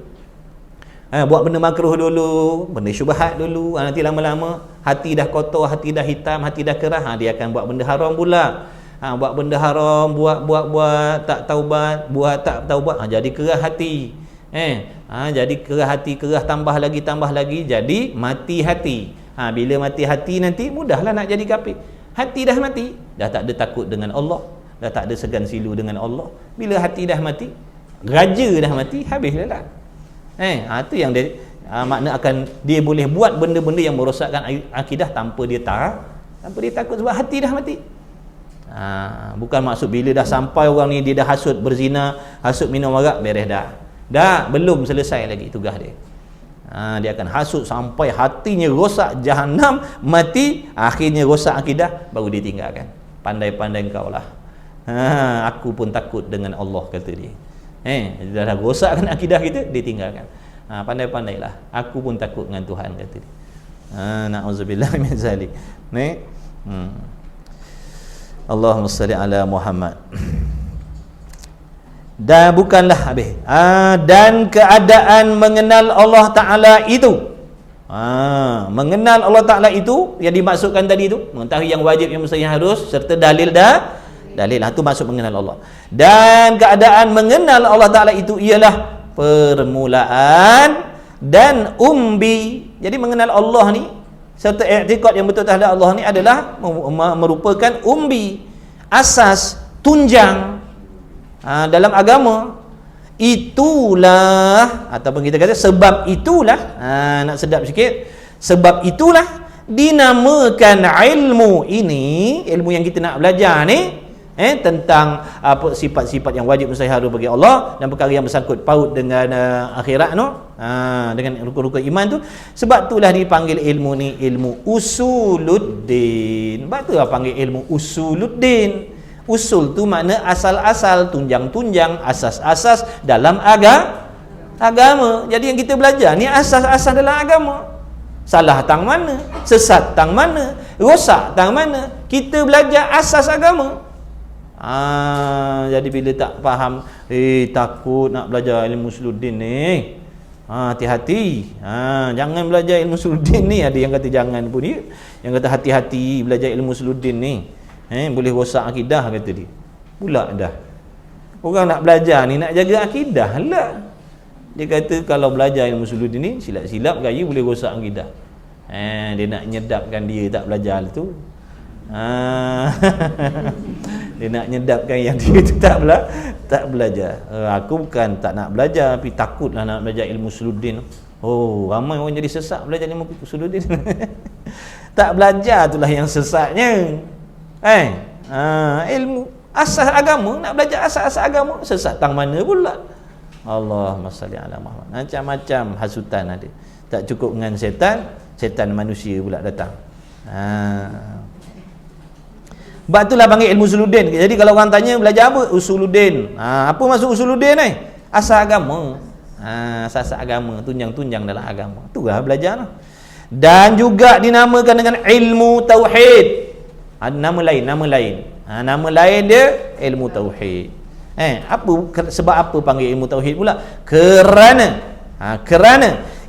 Buat benda makruh dulu, benda syubhat dulu, nanti lama-lama hati dah kotor, hati dah hitam, hati dah kerah, dia akan buat benda haram pula. Buat benda haram, buat tak taubat, buat tak taubat, jadi kerah hati. Jadi kerah hati, kerah tambah lagi, jadi mati hati. Bila mati hati nanti mudahlah nak jadi kafir. Hati dah mati, dah tak ada takut dengan Allah, dah tak ada segan silu dengan Allah. Bila hati dah mati, raja dah mati, habislah lah. Itu yang dia makna akan dia boleh buat benda-benda yang merosakkan akidah tanpa dia takut sebab hati dah mati. Bukan maksud bila dah sampai orang ni dia dah hasut berzina, hasut minum arak, beres dah belum selesai lagi tugas dia. Dia akan hasut sampai hatinya rosak, jahanam, mati, akhirnya rosak akidah, baru dia tinggalkan. Pandai-pandai engkau lah, aku pun takut dengan Allah, kata dia. Dah rosakkan akidah kita, dia tinggalkan. Pandai-pandailah, aku pun takut dengan Tuhan, kata dia. Na'udzubillah min zalik. Allahumma salli ala Muhammad. Dan bukanlah habis. Dan keadaan mengenal Allah Ta'ala itu, mengenal Allah Ta'ala itu yang dimaksudkan tadi itu, mengetahui yang wajib, yang mesti, yang harus, serta dalil itu maksud mengenal Allah. Dan keadaan mengenal Allah Ta'ala itu ialah permulaan dan umbi. Jadi mengenal Allah ni serta i'tiqad yang betul terhadap Allah ni adalah merupakan umbi, asas, tunjang dalam agama. Itulah, ataupun kita kata sebab itulah, nak sedap sikit, sebab itulah dinamakan ilmu ini, ilmu yang kita nak belajar ni, tentang apa sifat-sifat yang wajib mustahil bagi Allah dan perkara yang bersangkut paut dengan akhirat dengan rukun-rukun iman tu. Sebab itulah dipanggil ilmu ni ilmu usuluddin. Sebab tu lah panggil ilmu usuluddin. Usul tu makna asal-asal, tunjang-tunjang, asas-asas dalam agama. Jadi yang kita belajar ni asas-asas dalam agama. Salah tang mana, sesat tang mana, rosak tang mana? Kita belajar asas agama. Jadi bila tak faham, takut nak belajar ilmu usuluddin ni. Hati-hati. Jangan belajar ilmu usuluddin ni. Ada yang kata jangan pun dia. Yang kata hati-hati belajar ilmu usuluddin ni. Boleh rosak akidah kata dia. Pula dah. Orang nak belajar ni nak jaga akidah lah. Dia kata kalau belajar ilmu usuluddin ni silap-silap gaya boleh rosak akidah. Dia nak nyedapkan dia tak belajar tu. Dia nak nyedapkan yang dia tu tak belajar. Aku bukan tak nak belajar, tapi takutlah nak belajar ilmu usuluddin. Ramai orang jadi sesat belajar ilmu usuluddin. Tak belajar itulah yang sesatnya. Ilmu asas agama, nak belajar asas-asas agama, sesat tang mana pula. Allahumma salli ala Muhammad. Macam-macam hasutan ada. Tak cukup dengan setan manusia pula datang. Sebab itulah panggil ilmu usuluddin. Jadi kalau orang tanya belajar apa? Usuluddin. Apa maksud usuluddin ni? Asas agama. Asas agama, tunjang-tunjang dalam agama. Itulah belajar lah. Dan juga dinamakan dengan ilmu tauhid. Nama lain. Nama lain dia ilmu tauhid. Sebab apa panggil ilmu tauhid pula? Kerana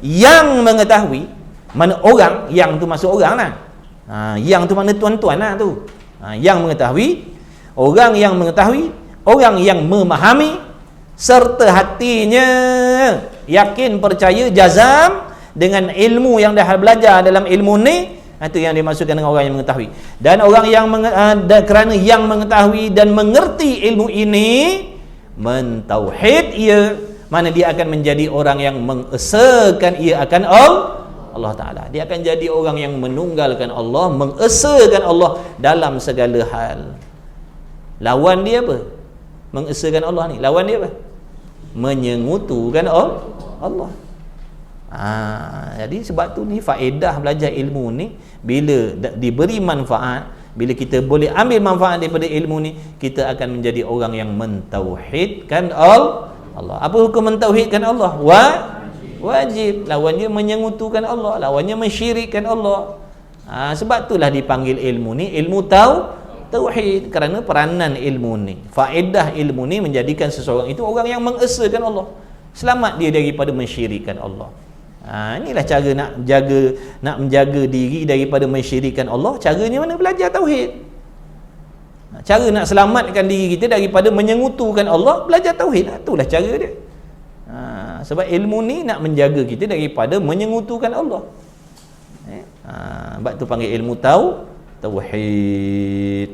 yang mengetahui, mana orang, yang tu masuk orang lah. Yang tu mana tuan-tuan lah tu. Yang mengetahui, orang yang memahami serta hatinya yakin, percaya, jazam dengan ilmu yang dah belajar dalam ilmu ni. Itu yang dimaksudkan dengan orang yang mengetahui. Dan orang yang kerana yang mengetahui dan mengerti ilmu ini, mentauhid ia, mana dia akan menjadi orang yang mengesakan ia akan Allah Ta'ala. Dia akan jadi orang yang menunggalkan Allah, mengesakan Allah dalam segala hal. Lawan dia apa? Mengesakan Allah ni, lawan dia apa? Menyengutukan Allah. Jadi sebab tu ni faedah belajar ilmu ni, bila diberi manfaat, bila kita boleh ambil manfaat daripada ilmu ni, kita akan menjadi orang yang mentauhidkan Allah. Apa hukum mentauhidkan Allah? Wajib. Lawannya menyengutukan Allah, lawannya mensyirikkan Allah. Sebab itulah dipanggil ilmu ni ilmu tauhid, kerana peranan ilmu ni, faedah ilmu ni menjadikan seseorang itu orang yang mengesakan Allah, selamat dia daripada mensyirikkan Allah. Inilah cara nak menjaga diri daripada mensyirikkan Allah. Caranya mana? Belajar tauhid. Cara nak selamatkan diri kita daripada menyengutukan Allah, belajar tauhid. Itulah cara dia. Sebab ilmu ni nak menjaga kita daripada menyengutukan Allah. Sebab tu panggil ilmu tauhid.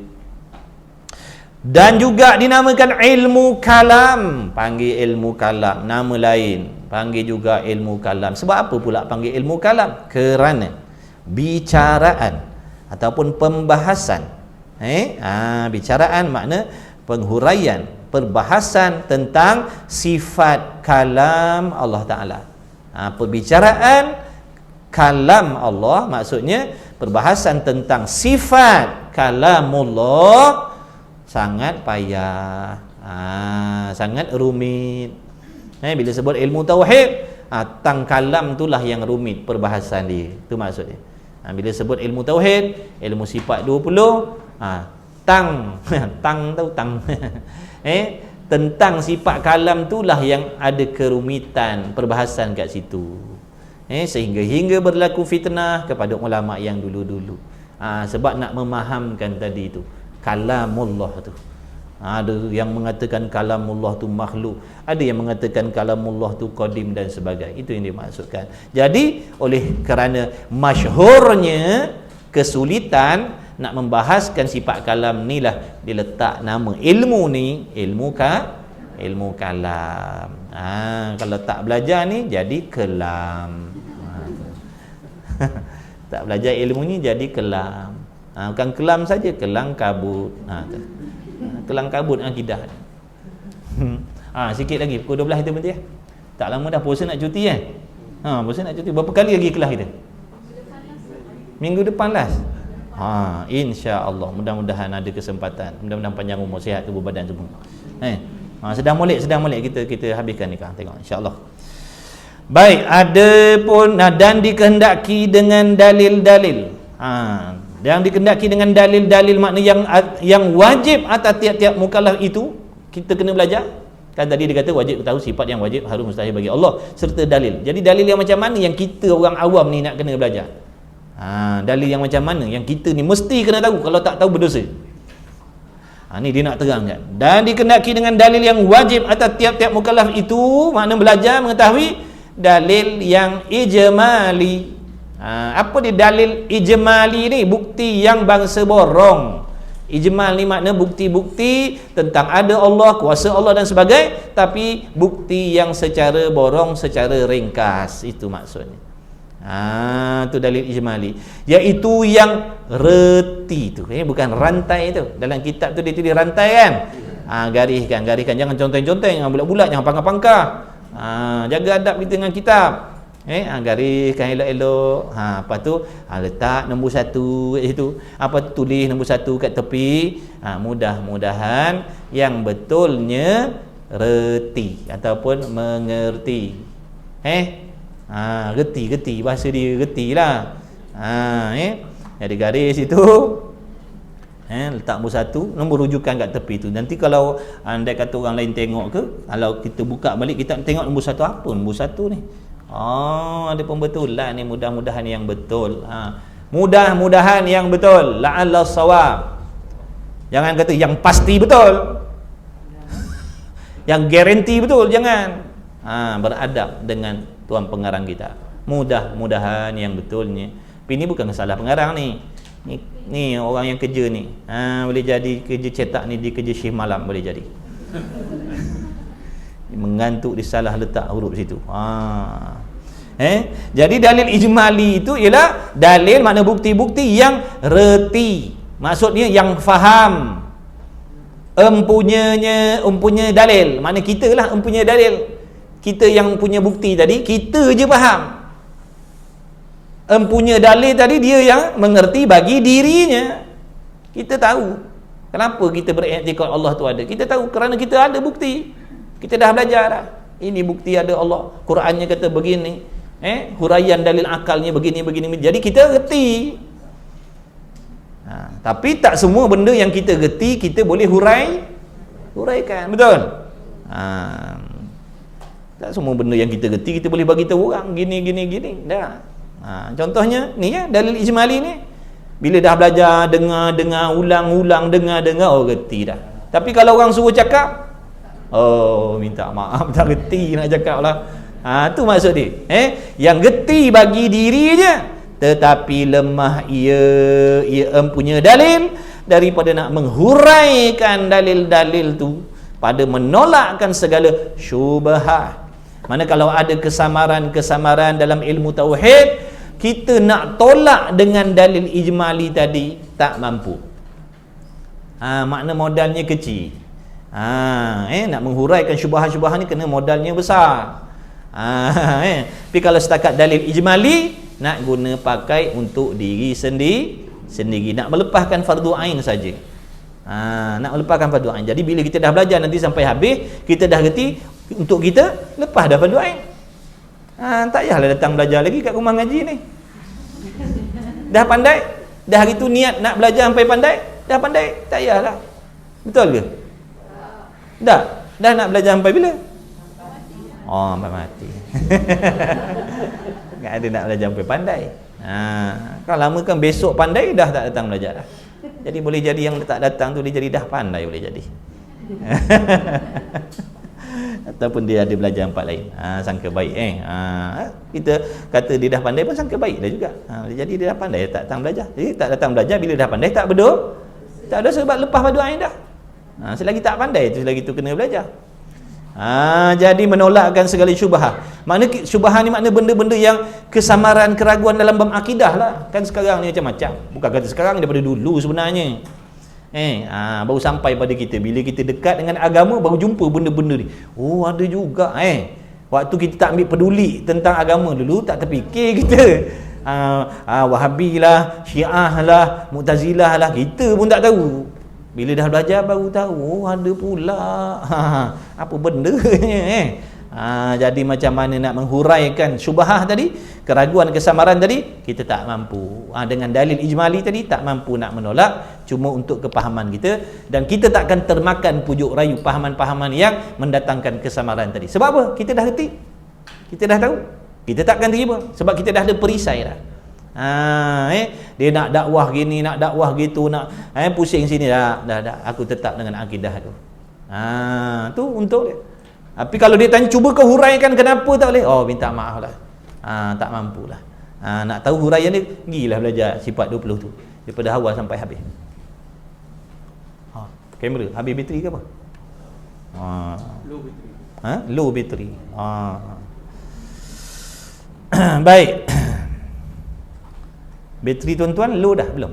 Dan juga dinamakan ilmu kalam. Panggil ilmu kalam, nama lain. Panggil juga ilmu kalam. Sebab apa pula panggil ilmu kalam? Kerana bicaraan ataupun pembahasan. Bicaraan makna penghuraian, perbahasan tentang sifat kalam Allah Ta'ala. Perbicaraan kalam Allah, maksudnya perbahasan tentang sifat kalamullah, sangat payah, sangat rumit. Bila sebut ilmu tauhid, tang kalam itulah yang rumit perbahasan dia. Itu maksudnya. Bila sebut ilmu tauhid, ilmu sifat 20, tang tentang sifat kalam itulah yang ada kerumitan perbahasan kat situ. Sehingga berlaku fitnah kepada ulama yang dulu-dulu. Sebab nak memahamkan tadi itu kalamullah tu. Ada yang mengatakan kalamullah tu makhluk, ada yang mengatakan kalamullah tu qadim dan sebagainya. Itu yang dimaksudkan. Jadi oleh kerana masyhurnya kesulitan nak membahaskan sifat kalam ni lah diletak nama ilmu ni ilmu kalam. Kalau tak belajar ni jadi kelam. Tak belajar ilmu ni jadi kelam. Bukan kelam saja, kelang kabut. Kelang kabut akidah. Sikit lagi pukul 12 kita berhenti. Tak lama dah puasa nak cuti puasa nak cuti. Berapa kali lagi kelas kita? Minggu depan last. Insya-Allah, mudah-mudahan ada kesempatan. Mudah-mudahan panjang umur, sihat tubuh badan semua. Sedang molek kita habiskan nikah, tengok insya-Allah. Baik, ada pun dan dikehendaki dengan dalil-dalil. yang dikendaki dengan dalil-dalil makna yang wajib atas tiap-tiap mukallaf itu kita kena belajar. Kan tadi dia kata wajib tahu sifat yang wajib harus mustahil bagi Allah serta dalil. Jadi dalil yang macam mana yang kita orang awam ni nak kena belajar? Dalil yang macam mana yang kita ni mesti kena tahu, kalau tak tahu berdosa. Ni dia nak terangkan. Dan dikendaki dengan dalil yang wajib atas tiap-tiap mukallaf itu, makna belajar mengetahui dalil yang ijmali. Apa dia dalil ijmali ni? Bukti yang bangsa borong. Ijmal ni makna bukti-bukti tentang ada Allah, kuasa Allah dan sebagainya, tapi bukti yang secara borong, secara ringkas, itu maksudnya. Tu dalil ijmali, iaitu yang reti tu, bukan rantai tu. Dalam kitab tu dia tulis rantai kan. Gariskan, jangan conteng-conteng, bulat-bulat, jangan pangkah-pangkah. Jaga adab kita dengan kitab. Gariskan elok-elok. Lepas tu letak nombor 1 kat situ. Tulis nombor 1 kat tepi. Mudah-mudahan yang betulnya reti ataupun mengerti. Reti bahasa dia retilah. Jadi garis itu. Letak nombor 1, nombor rujukan kat tepi tu. Nanti kalau andai kata orang lain tengok ke, kalau kita buka balik kita tengok nombor 1 apa nombor 1 ni. Ada pembetulan ni, mudah-mudahan yang betul. Mudah-mudahan yang betul, la'alla shawab. Jangan kata yang pasti betul. Yang garanti betul, jangan. Beradab dengan tuan pengarang kita. Mudah-mudahan yang betulnya. Tapi ni bukan salah pengarang ni. Ni orang yang kerja ni. Boleh jadi kerja cetak ni dia kerja shift malam, boleh jadi. Mengantuk, dia salah letak huruf situ. Jadi dalil ijmali itu ialah dalil makna bukti-bukti yang reti, maksudnya yang faham, empunya dalil. Makna kita lah empunya dalil, kita yang punya bukti tadi, kita je faham. Empunya dalil tadi dia yang mengerti bagi dirinya. Kita tahu kenapa kita beriktikad Allah tu ada. Kita tahu kerana kita ada bukti. Kita dah belajar dah. Ini bukti ada Allah. Qurannya kata begini. Huraian dalil akalnya begini. Jadi kita reti. Tapi tak semua benda yang kita reti kita boleh huraikan. Betul? Tak semua benda yang kita reti kita boleh bagi tahu orang gini. Dah. Contohnya ni dalil ijmali ni. Bila dah belajar, dengar, ulang, dengar, reti dah. Tapi kalau orang suruh cakap, minta maaf, tak reti nak cakap lah. Tu maksud dia. Yang reti bagi diri je, tetapi lemah ia empunya dalil daripada nak menghuraikan dalil-dalil tu pada menolakkan segala syubhat. Mana kalau ada kesamaran dalam ilmu tauhid, kita nak tolak dengan dalil ijmali tadi tak mampu. Makna modalnya kecil. Nak menghuraikan syubhat-syubhat ni kena modalnya besar. Tapi kalau setakat dalil ijmali, nak guna pakai untuk diri sendiri, nak melepaskan fardu ain saja. Nak melepaskan fardu ain. Jadi bila kita dah belajar nanti sampai habis, kita dah reti, untuk kita lepas dah fardu ain. Tak payahlah datang belajar lagi kat rumah ngaji ni. Dah pandai, dah hari tu niat nak belajar sampai pandai, dah pandai, tak payahlah. Betul ke? Dah nak belajar sampai bila? Sampai mati. Tak ada nak belajar sampai pandai. Kalau lama kan besok pandai dah tak datang belajar dah. Jadi boleh jadi yang tak datang tu dia jadi dah pandai, boleh jadi. Ataupun dia ada belajar tempat lain, sangka baik. Kita kata dia dah pandai pun sangka baik dah juga. Jadi dia dah pandai, tak datang belajar. Jadi tak datang belajar, bila dah pandai tak berdoa, tak ada sebab lepas fardu ain dah. Selagi tak pandai tu, selagi tu kena belajar. Jadi menolakkan segala syubhat. Makna syubhat ni makna benda-benda yang kesamaran, keraguan dalam bab akidah lah. Kan sekarang ni macam-macam. Bukan kata sekarang, daripada dulu sebenarnya. Baru sampai pada kita. Bila kita dekat dengan agama, baru jumpa benda-benda ni. Ada juga. Waktu kita tak ambil peduli tentang agama dulu, tak terfikir kita. Wahabi lah, Syiah lah, Mu'tazilah lah, kita pun tak tahu. Bila dah belajar baru tahu, ada pula. Apa benda ni? Jadi macam mana nak menghuraikan syubhah tadi, keraguan kesamaran tadi, kita tak mampu. Dengan dalil ijmali tadi tak mampu nak menolak, cuma untuk kepahaman kita, dan kita takkan termakan pujuk rayu pahaman-pahaman yang mendatangkan kesamaran tadi. Sebab apa? Kita dah reti. Kita dah tahu. Kita takkan terima sebab kita dah ada perisai dah. Dia nak dakwah gini, nak dakwah gitu, nak pusing sini dah. Aku tetap dengan akidah tu. Tu untuk dia. Tapi kalau dia tanya, cuba kau huraikan kenapa tak boleh? Oh, minta maaf lah. Tak mampulah. Nak tahu huraian dia, gilah belajar sifat 20 tu. Daripada awal sampai habis. Kamera, habis bateri ke apa? Low bateri. Low bateri. Baik. Bateri tuan-tuan low dah belum?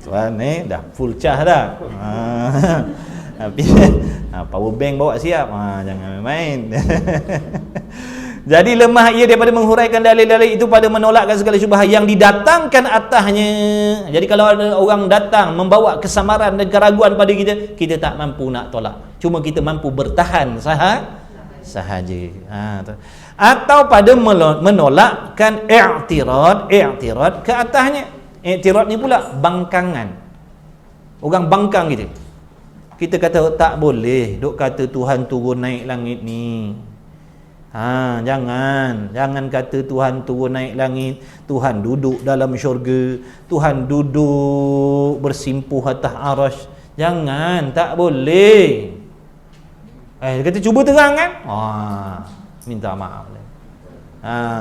Tuan dah full charge dah. Tapi power bank bawa siap. Jangan main. Jadi lemah ia daripada menghuraikan dalil-dalil itu pada menolakkan segala syubhah yang didatangkan atasnya. Jadi kalau ada orang datang membawa kesamaran dan keraguan pada kita, kita tak mampu nak tolak. Cuma kita mampu bertahan sahaja. Atau pada menolakkan i'tirad ke atasnya. I'tirad ni pula bangkangan. Orang bangkang gitu. Kita kata tak boleh duk kata Tuhan turun naik langit ni. Jangan kata Tuhan turun naik langit, Tuhan duduk dalam syurga, Tuhan duduk bersimpuh atas arasy. Jangan, tak boleh. Dia kata cuba terang kan? Minta maaf.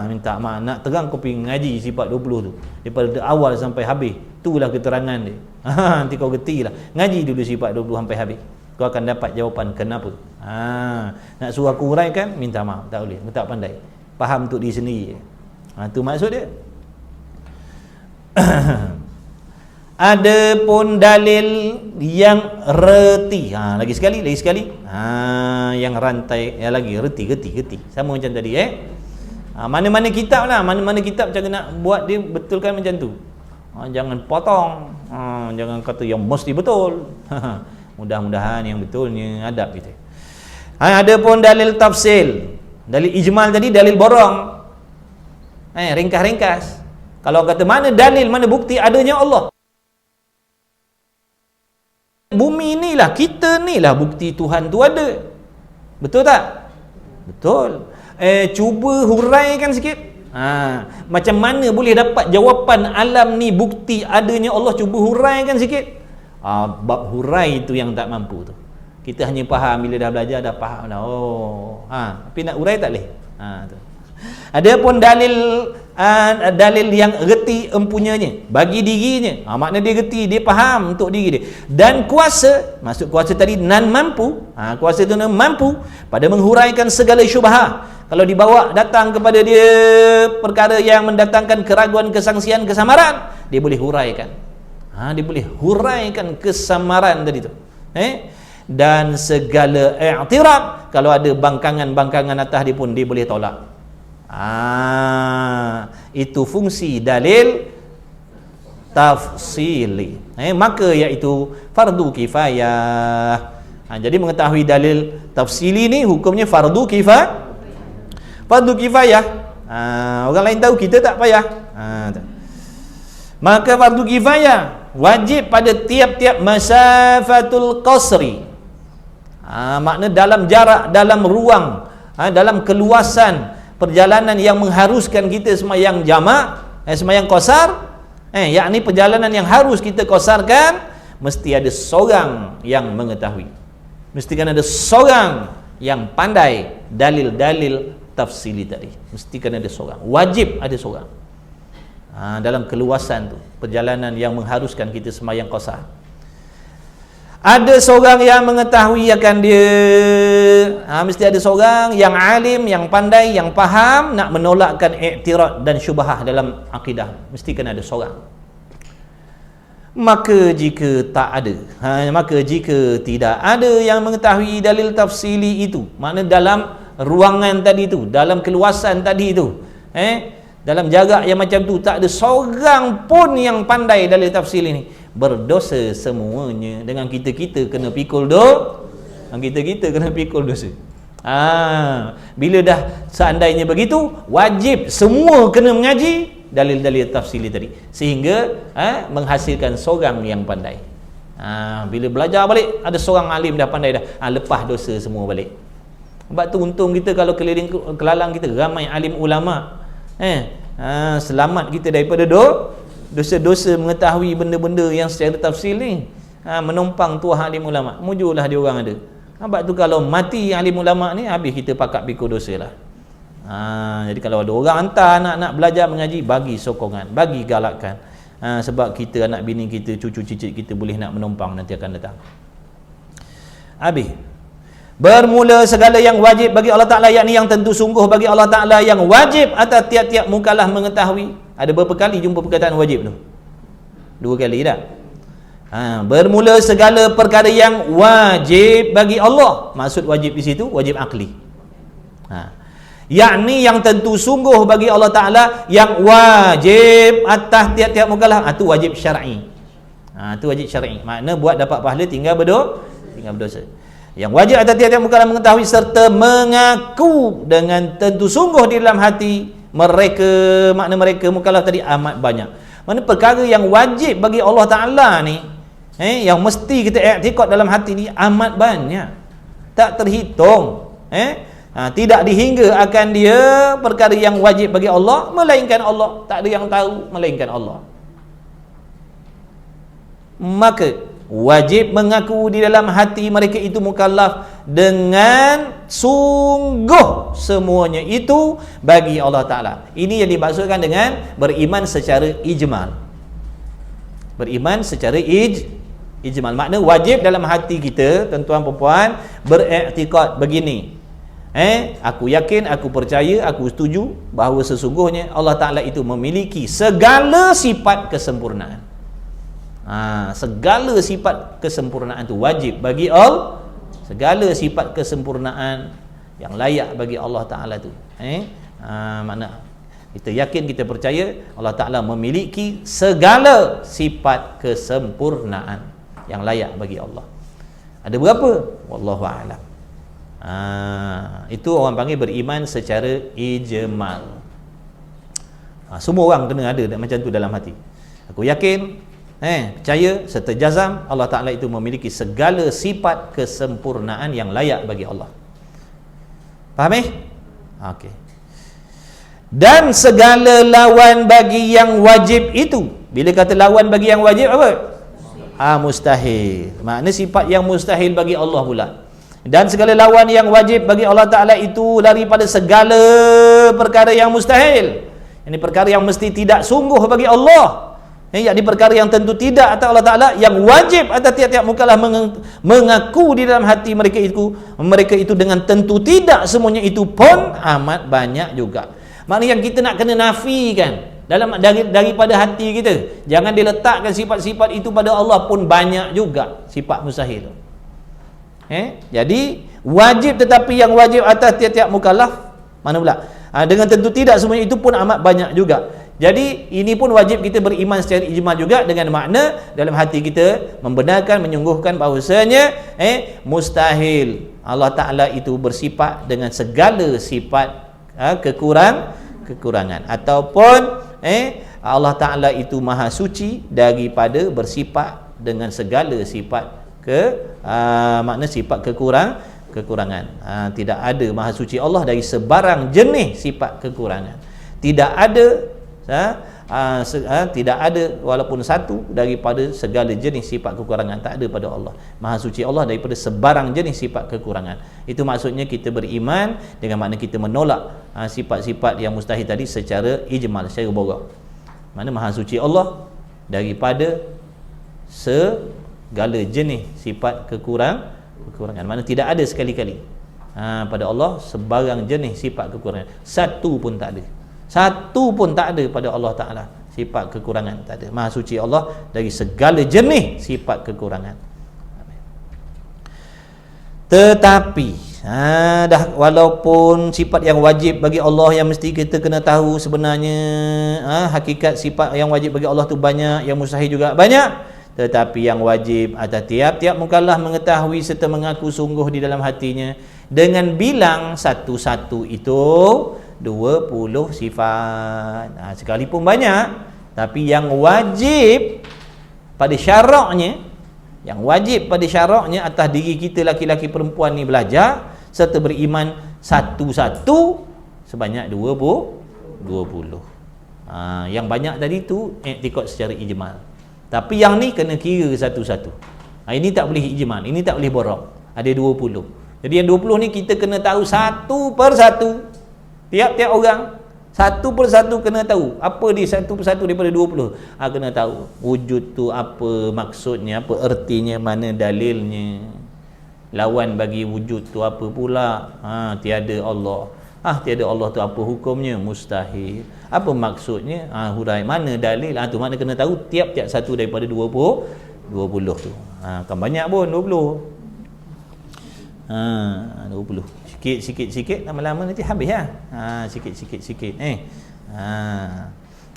Minta maaf. Nak terang kau pergi ngaji sifat 20 tu daripada awal sampai habis. Itulah keterangan dia. Nanti kau gerti lah. Ngaji dulu sifat 20 sampai habis, kau akan dapat jawapan kenapa. Nak suruh aku huraikan, minta maaf, tak boleh, aku tak pandai. Faham untuk diri sendiri. Itu maksud dia. Ada pun dalil yang reti. Lagi sekali. Yang rantai, yang lagi reti. Sama macam tadi mana-mana kitab lah, mana-mana kitab cara nak buat dia betulkan macam tu. Jangan potong. Jangan kata yang mesti betul. Mudah-mudahan yang betulnya adab kita. Ada pun dalil tafsil. Dalil ijmal tadi dalil borong. Ringkas-ringkas. Kalau kata mana dalil, mana bukti adanya Allah. Bumi inilah, kita inilah bukti Tuhan tu ada. Betul tak? Betul. Cuba huraikan sikit. Macam mana boleh dapat jawapan alam ni bukti adanya Allah? Cuba huraikan sikit. Bab hurai itu yang tak mampu tu. Kita hanya faham bila dah belajar, dah faham dah. Tapi nak hurai tak boleh. Tu. Ada pun dalil yang reti empunyanya bagi dirinya. Makna dia reti, dia faham untuk diri dia. Dan kuasa, maksud kuasa tadi nan mampu. Kuasa tu nan mampu pada menghuraikan segala syubhah. Kalau dibawa datang kepada dia perkara yang mendatangkan keraguan, kesangsian, kesamaran, dia boleh huraikan. Dia boleh huraikan kesamaran tadi tu. Dan segala i'tirad, kalau ada bangkangan-bangkangan atas dia pun dia boleh tolak. Itu fungsi dalil tafsili. Maka iaitu fardu kifayah. Jadi mengetahui dalil tafsili ni hukumnya fardu kifayah. Fardu kifayah. Orang lain tahu, kita tak payah. Maka fardu kifayah wajib pada tiap-tiap masafatul qasri. Makna dalam jarak, dalam ruang, dalam keluasan perjalanan yang mengharuskan kita sembahyang jamak, sembahyang qasar, yakni perjalanan yang harus kita qasarkan, mesti ada seorang yang mengetahui. Mesti kan ada seorang yang pandai dalil-dalil tafsili tadi. Mesti kan ada seorang. Wajib ada seorang. Dalam keluasan tu, perjalanan yang mengharuskan kita sembahyang qasar. Ada seorang yang mengetahui akan dia. Mesti ada seorang yang alim, yang pandai, yang faham nak menolakkan i'tirad dan syubhah dalam akidah. Mesti kan ada seorang. Maka jika tak ada, maka jika tidak ada yang mengetahui dalil tafsili itu, makna dalam ruangan tadi tu, dalam keluasan tadi tu, dalam jarak yang macam tu, tak ada seorang pun yang pandai dalil tafsili ni, berdosa semuanya. Dengan kita kena pikul Kita kena pikul dosa. Bila dah seandainya begitu, wajib semua kena mengaji dalil-dalil tafsili tadi, sehingga menghasilkan seorang yang pandai. Bila belajar balik, ada seorang alim dah pandai dah, lepas dosa semua balik. Sebab tu untung kita kalau keliling kelalang kita ramai alim ulama, selamat kita daripada dosa-dosa mengetahui benda-benda yang secara tafsir ni. Menumpang tuah alim ulama, mujulah dia orang ada. Sebab tu kalau mati alim ulama ni, habis kita pakat pikul dosa lah. Jadi kalau ada orang hantar anak-anak belajar mengaji, bagi sokongan, bagi galakan. Sebab kita, anak bini kita, cucu cicit kita boleh nak menumpang nanti akan datang. Habis. Bermula segala yang wajib bagi Allah Ta'ala, yakni yang tentu sungguh bagi Allah Ta'ala, yang wajib atas tiap-tiap mukallaf mengetahui. Ada berapa kali jumpa perkataan wajib tu? 2 kali dah. Bermula segala perkara yang wajib bagi Allah. Maksud wajib di situ wajib akli. Yakni yang tentu sungguh bagi Allah Ta'ala, yang wajib atas tiap-tiap mukallaf. Itu wajib syar'i. Itu wajib syar'i. Makna buat dapat pahala tinggal berdosa. Yang wajib atas tiap-tiap mukallaf mengetahui serta mengaku dengan tentu sungguh di dalam hati mereka. Makna mereka mukallaf tadi amat banyak. Mana perkara yang wajib bagi Allah Ta'ala ni, yang mesti kita i'tikad dalam hati ni amat banyak, tak terhitung. Tidak dihingga akan dia perkara yang wajib bagi Allah melainkan Allah. Tak ada yang tahu melainkan Allah. Maka wajib mengaku di dalam hati mereka itu mukallaf dengan sungguh semuanya itu bagi Allah Ta'ala. Ini yang dimaksudkan dengan beriman secara ijmal. Beriman secara ijmal. Makna wajib dalam hati kita, tuan-tuan perempuan, beriktikad begini. Aku yakin, aku percaya, aku setuju bahawa sesungguhnya Allah Ta'ala itu memiliki segala sifat kesempurnaan. Segala sifat kesempurnaan itu wajib bagi Allah. Segala sifat kesempurnaan yang layak bagi Allah Ta'ala tu. Makna kita yakin, kita percaya Allah Ta'ala memiliki segala sifat kesempurnaan yang layak bagi Allah. Ada berapa? Wallahu a'lam. Itu orang panggil beriman secara ijmal. Semua orang kena ada macam tu dalam hati. Aku yakin, percaya serta jazam Allah Ta'ala itu memiliki segala sifat kesempurnaan yang layak bagi Allah. Faham? Okey. Dan segala lawan bagi yang wajib itu. Bila kata lawan bagi yang wajib apa? Mustahil. Makna sifat yang mustahil bagi Allah pula. Dan segala lawan yang wajib bagi Allah Ta'ala itu lari pada segala perkara yang mustahil. Ini perkara yang mesti tidak sungguh bagi Allah. Yakni perkara yang tentu tidak atas Allah Ta'ala, yang wajib atas tiap-tiap mukallaf mengaku di dalam hati mereka itu dengan tentu tidak semuanya itu pun amat banyak juga. Maknanya yang kita nak kena nafikan daripada hati kita, jangan diletakkan sifat-sifat itu pada Allah pun banyak juga sifat mustahil. Jadi wajib, tetapi yang wajib atas tiap-tiap mukallaf mana pula? Dengan tentu tidak semuanya itu pun amat banyak juga. Jadi ini pun wajib kita beriman secara ijmal juga, dengan makna dalam hati kita membenarkan, menyungguhkan bahawasanya mustahil Allah Ta'ala itu bersifat dengan segala sifat kekurangan, ataupun Allah Ta'ala itu maha suci daripada bersifat dengan segala sifat makna sifat kekurangan. Tidak ada maha suci Allah dari sebarang jenis sifat kekurangan. Tidak ada tidak ada walaupun satu daripada segala jenis sifat kekurangan. Tak ada pada Allah. Maha suci Allah daripada sebarang jenis sifat kekurangan. Itu maksudnya kita beriman dengan makna kita menolak sifat-sifat yang mustahil tadi secara ijmal, secara borang. Mana maha suci Allah daripada segala jenis sifat kekurangan. Mana tidak ada sekali-kali pada Allah sebarang jenis sifat kekurangan. Satu pun tak ada. Satu pun tak ada pada Allah Ta'ala sifat kekurangan, tak ada. Maha suci Allah dari segala jenis sifat kekurangan. Tetapi dah walaupun sifat yang wajib bagi Allah yang mesti kita kena tahu sebenarnya hakikat sifat yang wajib bagi Allah tu banyak, yang mustahil juga banyak, Tetapi yang wajib atas tiap-tiap mukallaf mengetahui serta mengaku sungguh di dalam hatinya dengan bilang satu-satu itu 20 sifat. Sekalipun banyak, tapi yang wajib pada syaraknya, atas diri kita laki-laki perempuan ni belajar serta beriman satu-satu sebanyak 20. Yang banyak tadi tu iktikad secara ijmal. Tapi yang ni kena kira satu-satu. Ini tak boleh ijmal, ini tak boleh borok. Ada 20. Jadi yang 20 ni kita kena tahu satu per satu. Tiap-tiap orang satu persatu kena tahu apa dia satu persatu daripada 20. Kena tahu wujud tu apa maksudnya, apa ertinya, mana dalilnya. Lawan bagi wujud tu apa pula? Tiada Allah. Tiada Allah tu apa hukumnya? Mustahil. Apa maksudnya? Hurai mana dalil? Tu mana kena tahu tiap-tiap satu daripada 20 tu. Kan banyak pun 20. 20. Sikit-sikit lama-lama nanti habis lah. Sikit-sikit.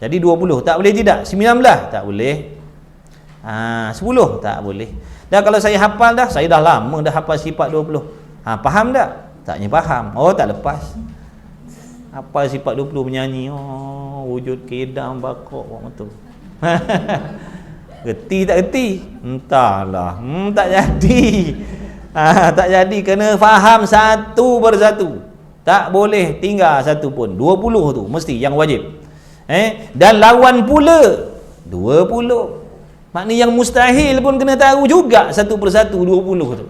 Jadi 20 tak boleh tidak? 19 tak boleh. 10 tak boleh. Dah kalau saya hafal dah, saya dah lama dah hafal sifat 20. Faham tak? Taknya faham. Tak lepas. Hafal sifat 20 menyanyi. Wujud kedam bakok betul. Reti tak reti? Entahlah. Tak jadi. Tak jadi, kena faham satu persatu. Tak boleh tinggal satu pun. 20 tu mesti yang wajib. Dan lawan pula 20. Maknanya yang mustahil pun kena tahu juga satu persatu 20 tu.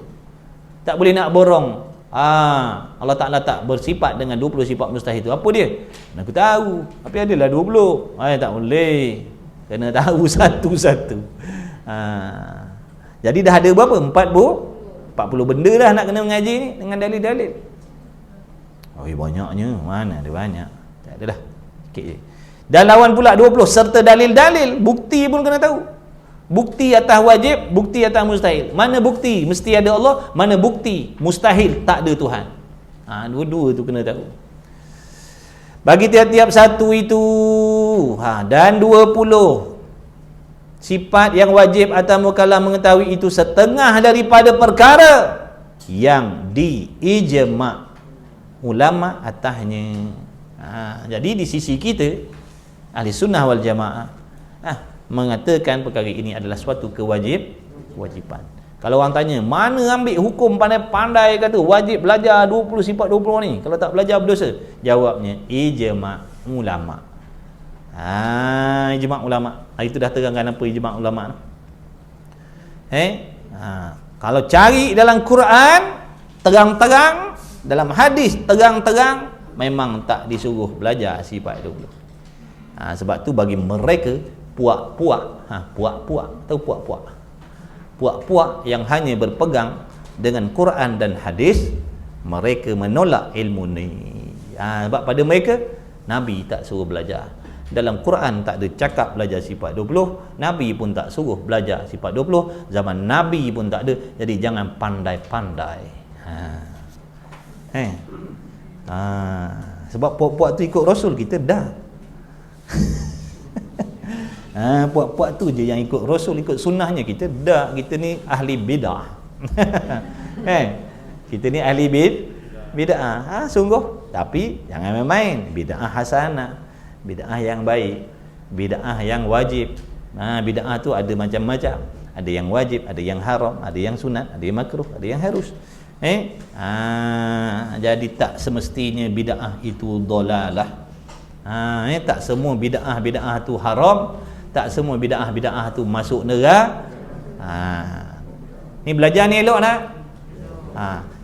Tak boleh nak borong. Allah Ta'ala tak bersifat dengan 20 sifat mustahil tu. Apa dia? Aku tahu. Tapi adalah 20. Tak boleh. Kena tahu satu-satu. Jadi dah ada berapa? 40 benda dah nak kena mengaji ni dengan dalil-dalil. Banyaknya. Mana ada banyak. Tak adalah. Sikit je. Dan lawan pula 20 serta dalil-dalil. Bukti pun kena tahu. Bukti atas wajib, bukti atas mustahil. Mana bukti? Mesti ada Allah. Mana bukti? Mustahil. Tak ada Tuhan. Dua-dua tu kena tahu. Bagi tiap-tiap satu itu. Dan 20 sifat yang wajib atas mukallaf mengetahui itu setengah daripada perkara yang diijma' ulama atasnya. Jadi di sisi kita ahli sunnah wal jamaah mengatakan perkara ini adalah suatu kewajiban. Kalau orang tanya mana ambil hukum pandai-pandai kata wajib belajar 20 sifat 20 ni, kalau tak belajar berdosa, jawabnya ijma' ulama. Ijma' ulama. Itu dah terangkan apa ijma' ulama. Kalau cari dalam Quran terang-terang, dalam hadis terang-terang, memang tak disuruh belajar sifat 20. Sebab tu bagi mereka puak-puak, tahu puak-puak? Puak-puak yang hanya berpegang dengan Quran dan hadis, mereka menolak ilmu ni. Sebab pada mereka Nabi tak suruh belajar. Dalam Quran tak ada cakap belajar sifat 20, Nabi pun tak suruh belajar sifat 20, zaman Nabi pun tak ada. Jadi jangan pandai-pandai. Sebab puak-puak tu ikut Rasul, kita dah. Puak-puak tu je yang ikut Rasul, ikut sunnahnya, kita dah. Kita ni ahli bid'ah. Kita ni ahli bid'ah. Sungguh. Tapi jangan main-main. Bid'ah hasanah, bid'ah yang baik, bid'ah yang wajib. Bid'ah tu ada macam-macam. Ada yang wajib, ada yang haram, ada yang sunat, ada yang makruh, ada yang harus. Jadi tak semestinya bid'ah itu dolalah. Tak semua bid'ah tu haram, tak semua bid'ah tu masuk neraka. Ni belajar ni elok nak?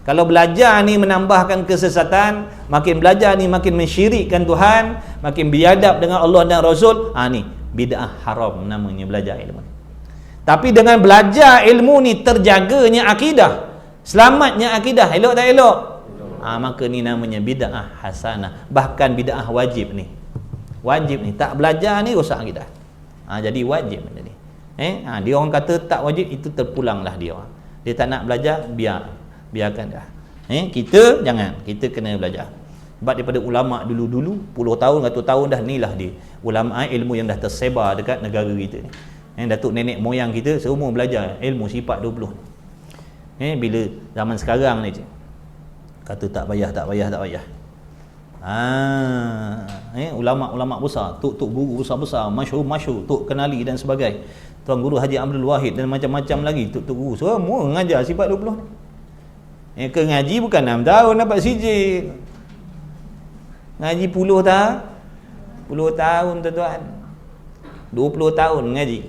Kalau belajar ni menambahkan kesesatan, makin belajar ni makin mensyirikkan Tuhan, makin biadab dengan Allah dan Rasul, ni bid'ah haram namanya belajar ilmu. Tapi dengan belajar ilmu ni terjaganya akidah, selamatnya akidah, elok tak elok? Maka ni namanya bid'ah hasanah. Bahkan bid'ah wajib ni. Wajib ni, tak belajar ni rosak akidah. Jadi wajib jadi. Dia orang kata tak wajib, itu terpulanglah dia. Dia tak nak belajar, biarkan dah. Kita jangan, kita kena belajar. Sebab daripada ulama dulu-dulu, puluh tahun, ratus tahun dah, inilah dia ulama ilmu yang dah tersebar dekat negara kita ni. Datuk nenek moyang kita semua belajar ilmu sifat 20 ni. Bila zaman sekarang ni kata tak payah. Ulama-ulama besar, tok guru besar-besar, masyhur, tok kenali dan sebagainya, Tuan Guru Haji Abdul Wahid dan macam-macam lagi, tok guru semua mengajar sifat 20 ni. Ke ngaji bukan 6 tahun dapat sijil, ngaji 10 tahun tuan-tuan, 20 tahun ngaji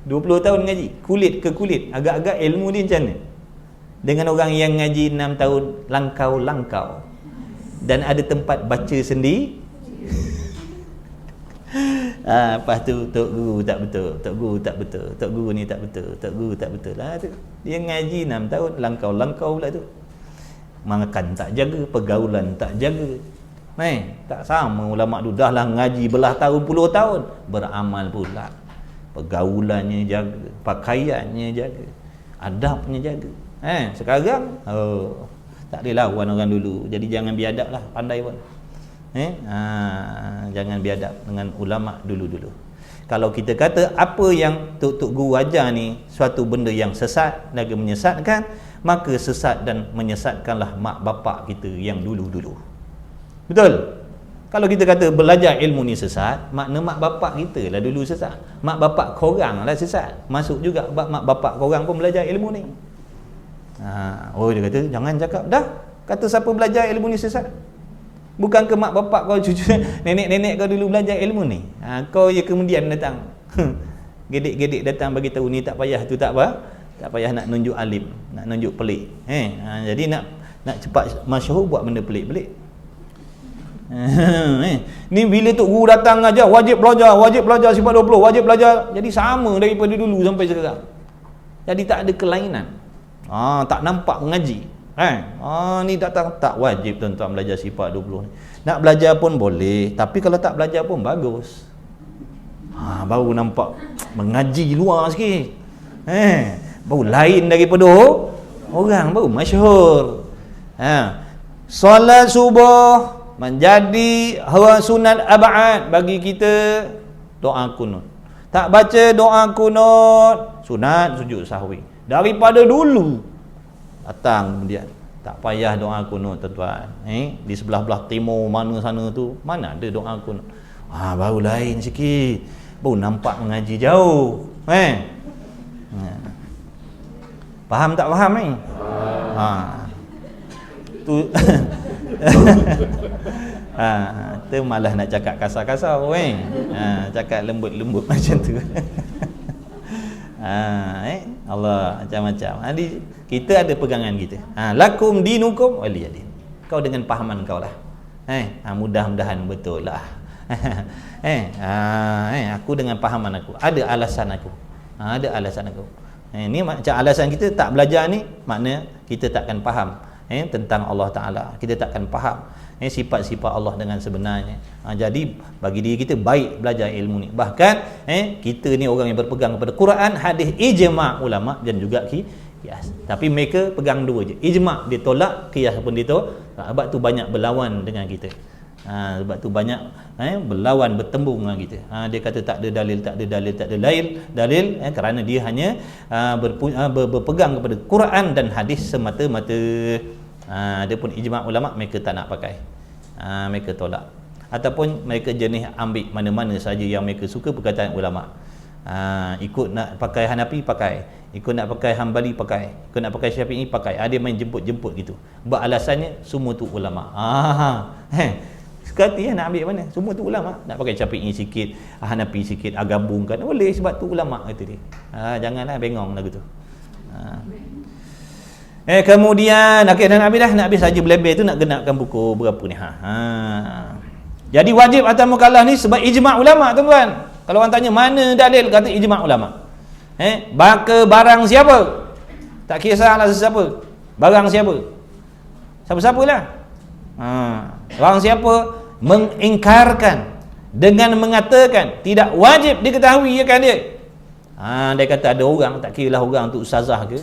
20 tahun ngaji, kulit ke kulit, agak-agak ilmu dia macam mana dengan orang yang ngaji 6 tahun langkau dan ada tempat baca sendiri. Lepas tu tok guru tak betul, tok guru ni tak betul lah tu. Dia ngaji 6 tahun langkau pula tu, makan tak jaga, pergaulan tak jaga. Tak sama ulama tu, dah lah ngaji belah tahun, puluh tahun, beramal pula, pergaulannya jaga, pakaiannya jaga, adabnya jaga. Sekarang tak boleh lawan orang dulu. Jadi jangan biadab lah, pandai pun. Jangan biadab dengan ulama dulu-dulu. Kalau kita kata apa yang tok guru ajar ni suatu benda yang sesat dan menyesatkan, maka sesat dan menyesatkanlah mak bapak kita yang dulu-dulu. Betul? Kalau kita kata belajar ilmu ni sesat, makna mak bapak kita lah dulu sesat, mak bapak korang lah sesat, masuk juga mak bapak korang pun belajar ilmu ni. Dia kata jangan cakap dah, kata siapa belajar ilmu ni sesat? Bukan ke mak bapak kau, cucu nenek-nenek kau dulu belajar ilmu ni? Kau ya kemudian datang gedik-gedik datang bagi tahu ni tak payah, tu tak apa, tak payah nak nunjuk alim, nak nunjuk pelik. Jadi nak cepat masyhur buat benda pelik-pelik. Ni bila tok guru datang ajar wajib belajar sifat 20, wajib belajar, jadi sama daripada dulu sampai sekarang. Jadi tak ada kelainan. Tak nampak mengaji. Ni datang tak wajib tuan-tuan belajar sifat 20 ni. Nak belajar pun boleh, tapi kalau tak belajar pun bagus. Baru nampak mengaji luar sikit. Baru lain daripada orang, baru masyhur. Solat subuh menjadi sunat abad bagi kita, doa kunut. Tak baca doa kunut, sunat sujud sahwi. Daripada dulu datang kemudian tak payah doa kunut tuan-tuan. Di sebelah-belah timur mana sana tu, mana ada doa kunut. Baru lain sikit, baru nampak mengaji jauh. Faham tak faham ni? Tu tu malah nak cakap kasar-kasar cakap lembut-lembut macam tu. Allah macam-macam. Jadi kita ada pegangan kita. Lakum dinukum waliyadin. Kau dengan pahaman kau lah. Mudah-mudahan betul lah. Aku dengan pahaman aku. Ada alasan aku. Ni macam alasan kita tak belajar ni, makna kita takkan faham tentang Allah Ta'ala. Kita takkan faham sifat-sifat Allah dengan sebenarnya. Jadi bagi diri kita baik belajar ilmu ni. Bahkan kita ni orang yang berpegang kepada Quran, hadis, ijma' ulama' dan juga qiyas. Tapi mereka pegang dua je. Ijma' dia tolak, qiyas pun dia tolak. Sebab tu banyak berlawan dengan kita. Sebab tu banyak berlawan, bertembung dengan kita. Dia kata tak ada dalil kerana dia hanya berpegang kepada Quran dan hadis semata-mata. Dia pun ijma' ulama' mereka tak nak pakai. Mereka tolak. Ataupun mereka jenis ambil mana-mana saja yang mereka suka perkataan ulama'. Ikut nak pakai Hanafi pakai, ikut nak pakai Hambali pakai, ikut nak pakai Syafi'i pakai. Dia main jemput-jemput gitu. Alasannya semua tu ulama'. Sekali nak ambil mana? Semua tu ulama'. Nak pakai Syafi'i sikit, Hanafi sikit, gabungkan boleh sebab tu ulama' kata dia. Janganlah bengong lagu tu. Kemudian dan habis dah, nak habis saja belebel tu, nak genapkan buku berapa ni. Jadi wajib atas mukallaf ni sebab ijma' ulama' tuan-tuan. Kalau orang tanya mana dalil, kata ijma' ulama'. Baka barang siapa, tak kisahlah sesiapa, barang siapa, siapa-siapalah. Barang siapa mengingkarkan dengan mengatakan tidak wajib diketahui akan dia. Dia kata ada orang, tak kira lah orang tu ustazah ke,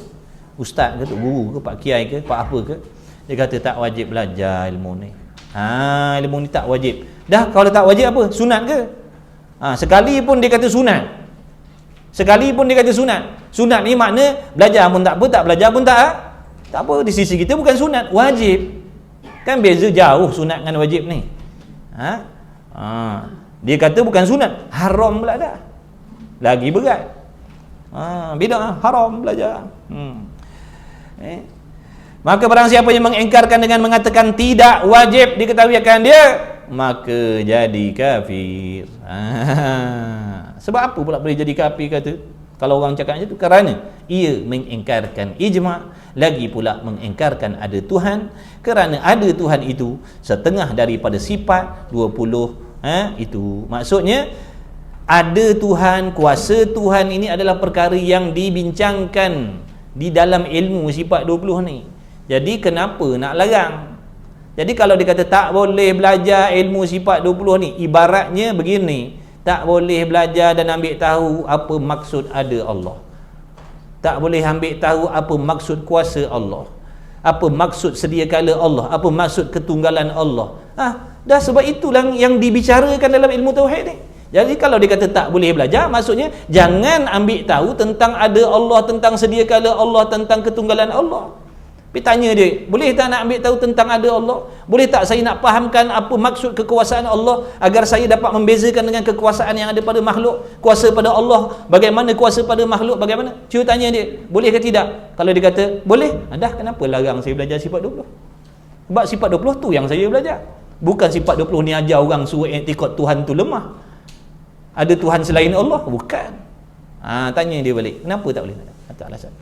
ustaz ke, guru ke, pak kiai ke, pak apa ke, dia kata tak wajib belajar ilmu ni. Ilmu ni tak wajib. Dah kalau tak wajib apa? Sunat ke? Sekali pun dia kata sunat. Sekalipun dia kata sunat. Sunat ni makna belajar pun tak apa, tak belajar pun tak apa. Di sisi kita bukan sunat, wajib. Kan beza jauh sunat dengan wajib ni. Dia kata bukan sunat, haram pula dah. Lagi berat. Beda haram belajar. Maka barang siapa yang mengingkarkan dengan mengatakan tidak wajib diketahui akan dia, maka jadi kafir. Sebab apa pula boleh jadi kafir kata? Kalau orang cakap macam tu, kerana ia mengingkarkan ijma', lagi pula mengingkarkan ada Tuhan. Kerana ada Tuhan itu setengah daripada sifat 20 itu. Maksudnya ada Tuhan, kuasa Tuhan ini adalah perkara yang dibincangkan di dalam ilmu sifat 20 ni. Jadi kenapa nak larang? Jadi kalau dia kata tak boleh belajar ilmu sifat 20 ni, ibaratnya begini, tak boleh belajar dan ambil tahu apa maksud ada Allah. Tak boleh ambil tahu apa maksud kuasa Allah, apa maksud sedia kala Allah, apa maksud ketunggalan Allah. Dah sebab itulah yang dibicarakan dalam ilmu tauhid ni. Jadi kalau dia kata tak boleh belajar, maksudnya jangan ambil tahu tentang ada Allah, tentang sedia kala Allah, tentang ketunggalan Allah. Pergi tanya dia, boleh tak nak ambil tahu tentang ada Allah? Boleh tak saya nak fahamkan apa maksud kekuasaan Allah agar saya dapat membezakan dengan kekuasaan yang ada pada makhluk? Kuasa pada Allah, bagaimana kuasa pada makhluk, bagaimana? Cuba tanya dia, boleh ke tidak? Kalau dia kata boleh, dah kenapa larang saya belajar sifat 20? Sebab sifat 20 tu yang saya belajar. Bukan sifat 20 ni ajar orang suruh i'tikad Tuhan tu lemah. Ada Tuhan selain Allah? Bukan. Tanya dia balik, kenapa tak boleh? Tak alasan.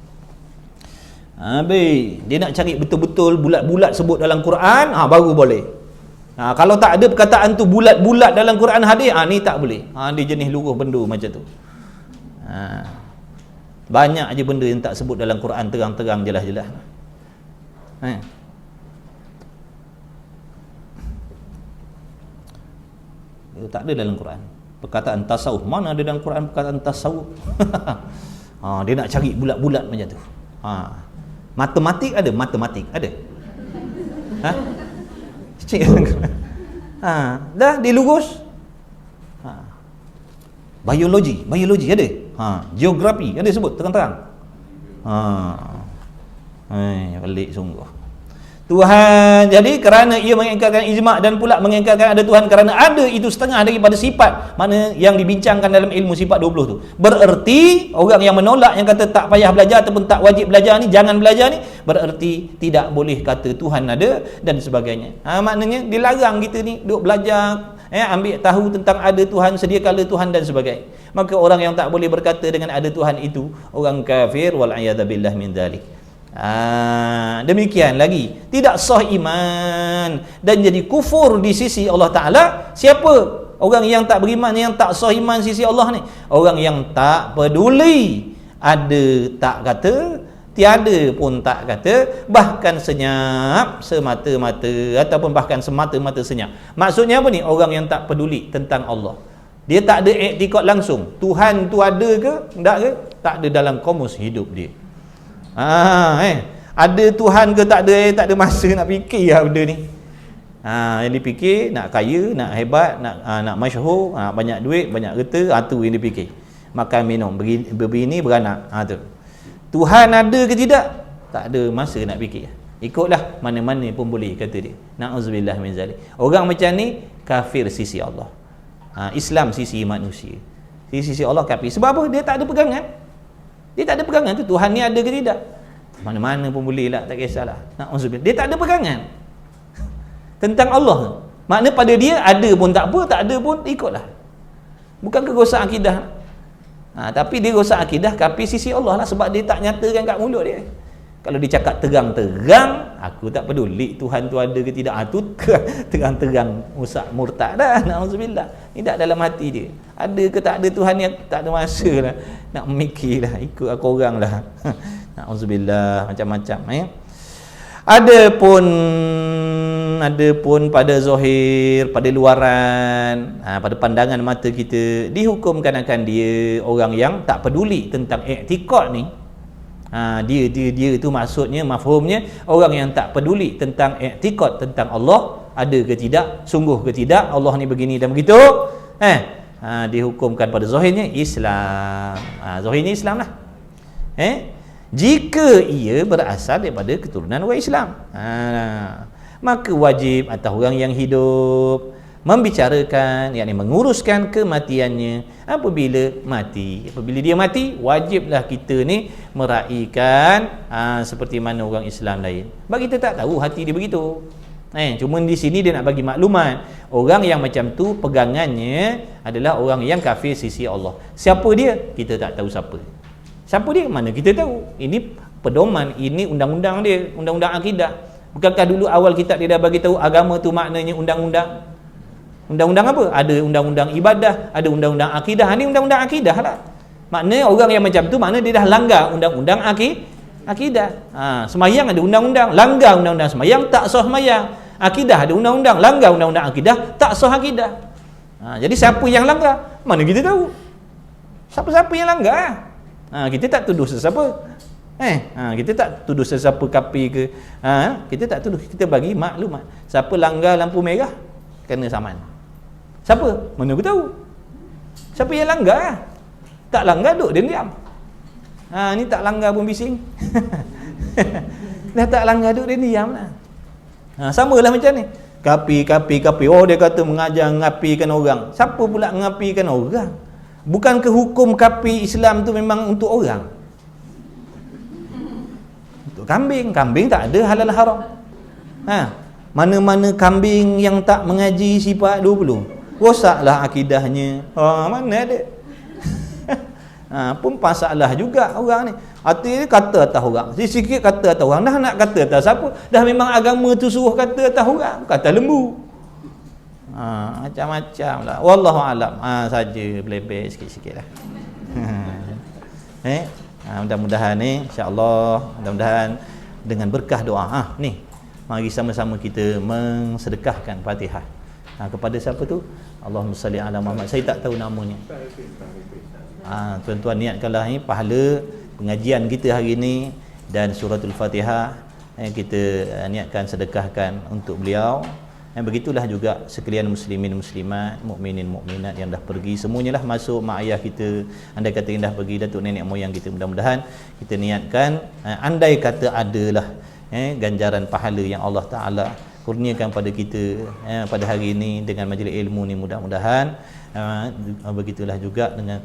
Habis dia nak cari betul-betul bulat-bulat sebut dalam Quran, baru boleh. Kalau tak ada perkataan tu bulat-bulat dalam Quran hadis, ni tak boleh. Dia jenis luruh benda macam tu. Banyak aja benda yang tak sebut dalam Quran terang-terang, jelas-jelas. Tak ada dalam Quran perkataan tasawuf. Mana ada dalam Quran perkataan tasawuf? Dia nak cari bulat-bulat macam tu. Matematik ada? Matematik ada? Dah dilurus. Biologi ada? Geografi ada sebut terang-terang? Pelik sungguh. Tuhan, jadi kerana ia mengingkarkan ijma' dan pula mengingkarkan ada Tuhan, kerana ada itu setengah daripada sifat mana yang dibincangkan dalam ilmu sifat 20 tu. Bererti orang yang menolak, yang kata tak payah belajar ataupun tak wajib belajar ni, jangan belajar ni, bererti tidak boleh kata Tuhan ada dan sebagainya. Maknanya dilarang kita ni duk belajar, ambil tahu tentang ada Tuhan, sedia kala Tuhan dan sebagainya. Maka orang yang tak boleh berkata dengan ada Tuhan itu orang kafir, wal a'yadzubillah min dzalik. Demikian lagi tidak sah iman dan jadi kufur di sisi Allah Ta'ala. Siapa orang yang tak beriman, yang tak sah iman sisi Allah ni? Orang yang tak peduli ada tak kata, tiada pun tak kata, bahkan senyap semata-mata, ataupun bahkan semata-mata senyap. Maksudnya apa ni? Orang yang tak peduli tentang Allah. Dia tak ada i'tikad langsung Tuhan tu ada ke tak ke, tak ada dalam komus hidup dia. Ada Tuhan ke tak ada masa nak fikir benda ni. Yang dipikir nak kaya, nak hebat, nak masyhur, banyak duit, banyak harta, tu yang dipikir. Makan minum, berbini, beranak, tu. Tuhan ada ke tidak? Tak ada masa nak fikir. Ikutlah mana-mana pun boleh kata dia. Na'udzubillah min zalik. Orang macam ni kafir sisi Allah. Islam sisi manusia. Sisi Allah kafir. Sebab apa? Dia tak ada pegangan. Dia tak ada pegangan tu Tuhan ni ada ke tidak. Mana-mana pun boleh lah, tak kisahlah. Na'udzubillah. Dia tak ada pegangan tentang Allah. Makna pada dia ada pun tak apa, tak ada pun ikutlah. Bukan kerosak akidah. Tapi dia rosak akidah kafir sisi Allah lah, sebab dia tak nyatakan kat mulut dia. Kalau dia cakap terang-terang, aku tak peduli Tuhan tu ada ke tidak, tu terang-terang murtad dah. Na'udzubillah. Ini tak dalam hati dia. Ada ke tak ada Tuhan yang tak ada masa lah nak memikir lah, ikut aku orang lah. Na'udzubillah, macam-macam. Adapun pada zahir, pada luaran, pada pandangan mata kita, dihukumkan akan dia orang yang tak peduli tentang i'tikad ni. Dia itu maksudnya, mafhumnya orang yang tak peduli tentang i'tikad tentang Allah ada ke tidak, sungguh ke tidak Allah ni begini dan begitu. dihukumkan pada zahirnya Islam. Zahirnya Islam lah. Jika ia berasal daripada keturunan orang Islam, maka wajib atas orang yang hidup membicarakan, yakni menguruskan kematiannya apabila mati. Apabila dia mati, wajiblah kita ni meraikan seperti mana orang Islam lain. Sebab kita tak tahu hati dia begitu. Cuma di sini dia nak bagi maklumat, orang yang macam tu pegangannya adalah orang yang kafir sisi Allah. Siapa dia? Kita tak tahu siapa. Siapa dia? Mana kita tahu. Ini pedoman, ini undang-undang dia, undang-undang akidah. Bukankah dulu awal kitab dia dah bagi tahu agama tu maknanya undang-undang? Undang-undang apa? Ada undang-undang ibadah, ada undang-undang akidah. Ini undang-undang akidah lah. Maknanya orang yang macam tu, maknanya dia dah langgar undang-undang akidah. Semayang ada undang-undang, langgar undang-undang semayang, tak sah semayang. Akidah ada undang-undang, langgar undang-undang akidah, tak sah akidah. Jadi siapa yang langgar? Mana kita tahu? Siapa-siapa yang langgar? Kita tak tuduh sesiapa. Kita tak tuduh sesiapa kafir ke. Kita tak tuduh, kita bagi maklumat. Siapa langgar lampu merah, kena saman. Siapa? Mana aku tahu? Siapa yang langgar? Tak langgar duduk dia diam. Ni tak langgar pun bising. Dah tak langgar duduk dia diam lah. Samalah macam ni. Kapi. Oh, dia kata mengajar ngapikan orang. Siapa pula ngapikan orang? Bukankah hukum kapi Islam tu memang untuk orang? Untuk kambing. Kambing tak ada halal haram. Mana-mana kambing yang tak mengaji sifat 20, rosaklah akidahnya. Mana ada? Pun masalah juga orang ni. Artinya kata atas orang, sikit kata atas orang, dah nak kata atas siapa? Dah memang agama tu suruh kata atas orang, kata lembu. Macam-macam lah. Wallahu alam. Saja belebek sikit-sikit lah. Mudah-mudahan ni insya-Allah, mudah-mudahan dengan berkah doa. Ni mari sama-sama kita mensedekahkan Fatihah. Kepada siapa tu? Allahumma salli ala Muhammad. Saya tak tahu namanya. Tuan-tuan niatkanlah ni pahala pengajian kita hari ni dan suratul Fatihah, kita niatkan sedekahkan untuk beliau. Begitulah juga sekalian muslimin muslimat, mukminin mukminat yang dah pergi, semuanya lah masuk mak ayah kita, andai kata yang dah pergi, datuk nenek moyang kita, mudah-mudahan kita niatkan, andai kata adalah ganjaran pahala yang Allah Ta'ala kurniakan pada kita pada hari ini dengan majlis ilmu ni, mudah-mudahan begitulah juga dengan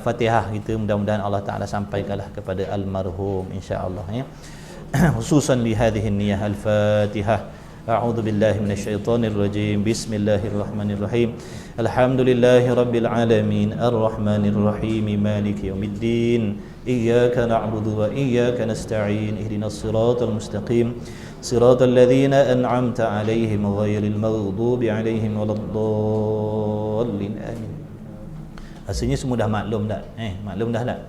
Fatihah kita, mudah-mudahan Allah Ta'ala sampaikanlah kepada almarhum insya-Allah khususan li hadhihi niyyah al-Fatihah. A'udzu billahi minasyaitonir rajim. Bismillahirrahmanirrahim. Alhamdulillahi rabbil alamin arrahmanir rahim maliki yaumiddin. Iyyaka na'budu wa iyyaka nasta'in. Ihdinas siratal mustaqim. Siratal ladzina an'amta 'alaihim ghairil maghdubi 'alaihim waladdallin. Amin. Rasanya semua dah maklum tak? Maklum dah tak?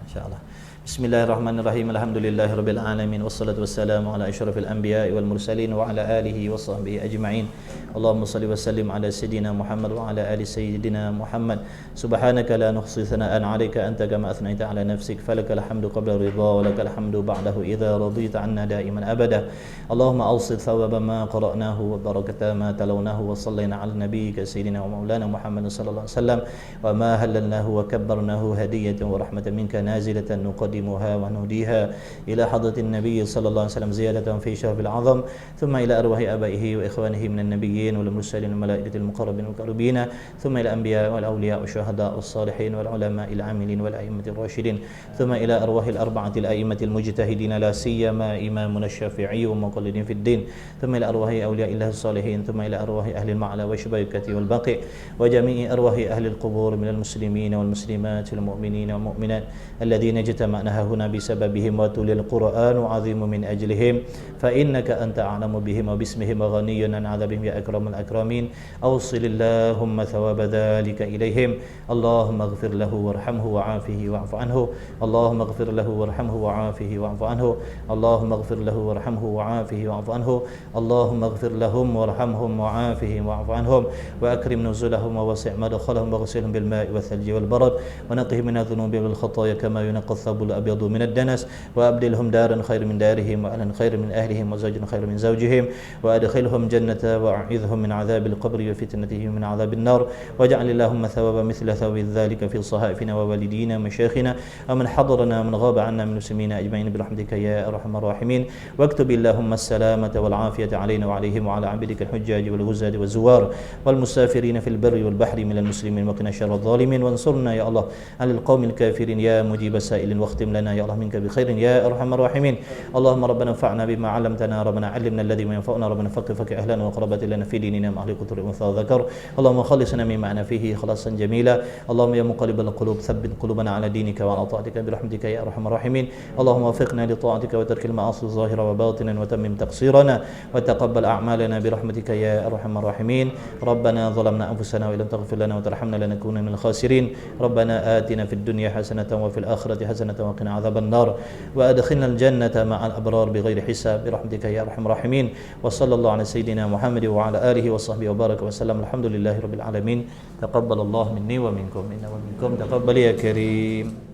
Insya-Allah. Bismillahirrahmanirrahim. Alhamdulillahirabbil alamin wassalatu wassalamu ala asyrafil anbiya'i wal mursalin wa ala alihi washabbihi ajma'in. Allahumma shalli wa sallim ala sayidina Muhammad wa ala ali sayidina Muhammad. Subhanaka la nuhsi thana'an 'alaika anta kama athnaita 'ala nafsik, falakal hamdu qabla ridha wa lakal hamdu ba'dahu idza radita 'anna da'iman abada. Allahumma awsil thawaba ma qara'nahu wa barakata ma talawnahu wa sallayna 'ala nabiyyika sayyidina wa maulana Muhammad sallallahu alaihi wasallam wa ma halalnahu wa kabbarnahu hadiyatan wa rahmatan minka nazilatan nuqaddimuha wa nudiha ila hadratin nabiy sallallahu alaihi wasallam ziyadatan fi syarfil 'azam thumma ila arwahi abaihi wa ikhwanihi minan nabiyyin wal mursalin wal malaikatil muqarrabin wal muqarrabin thumma ila anbiya wal awliya wal syuhada was salihin wal ulama il amilin wal a'immatir rasyidin thumma ila arwahil arba'atil a'immatil mujtahidin la siyama imamuna asy-syafi'i wa muqallidin fid din thumma ila arwahi awliya illah salihin thumma ila arwahi ahli al-ma'la wa shubaykati wal baqi wa jami'i arwahi ahli al-qubur minal muslimin wal muslimat wal mu'minin wal mu'minat alladhina ijtama'na hahuna bisababihim wa tulil qur'anu 'azimu min ajlihim fa innaka anta a'lamu bihim wa bismihim ghaniyyun an 'adzabihim ya akramul akramin awsilillahumma thawaba dhalika ilaihim Allahumma ighfir lahu warhamhu wa'afihi wa'fu anhu Allahumma ighfir lahu warhamhu wa'afihi wa'fu anhu Allahumma ighfir lahu warhamhu wa'afihi wa'fu anhu Allahumma ighfir lahum warhamhum wa'afihi wa'fu anhum wa akrim nuzulahum wa wasi' madkhalahum waghsilhum bil ma'i wath thalji wal barad wa naqihim min adh-dhunubi wal khataaya kama yunqqa ath-thawbu الأبيض من الدنس وأبدلهم دارا خير من دارهم وأهلا خير من أهلهم وزوجا خير من زوجهم وأدخلهم جنة وأعذهم من عذاب القبر وفتنتهم من عذاب النار واجعل اللهم ثواب مثل ثواب ذلك في صحائفنا ووالدينا ومشايخنا ومن حضرنا من غاب عنا من المسلمين أجمعين برحمتك يا أرحم الراحمين واكتب اللهم السلامة والعافية علينا وعليهم وعلى عبدك الحجاج والغزاة والزوار والمسافرين في البر والبحر من المسلمين وقنا شر الظالمين وانصرنا يا الله على القوم الكافرين يا مجيب السائل واختم لنا يا الله منك بخير يا أرحم الراحمين اللهم ربنا انفعنا بما علمتنا ربنا علمنا الذي ينفعنا ربنا فك أهلنا وقربت لنا في ديننا مع أهل قطر أنثى وذكر اللهم خلصنا مما أنا فيه خلاصا جميلا اللهم يا مقلب القلوب ثبت قلوبنا على دينك وعلى طاعتك برحمتك يا أرحم الراحمين اللهم وفقنا لطاعتك وترك المعاصي ظاهرا وباطنا وتمم تقصيرنا وتقبل أعمالنا برحمتك يا أرحم الراحمين ربنا ظلمنا أنفسنا وإن لم تغفر لنا وترحمنا لنكون من الخاسرين ربنا آتنا في الدنيا حسنة وفي الآخرة حسنة وقنا عذاب النار وأدخلنا الجنة مع الأبرار بغير حساب برحمتك يا أرحم الراحمين وصلى الله على سيدنا محمد وعلى آله وصحبه وبارك وسلم الحمد لله رب العالمين تقبل الله مني ومنكم إنه ومنكم تقبل يا كريم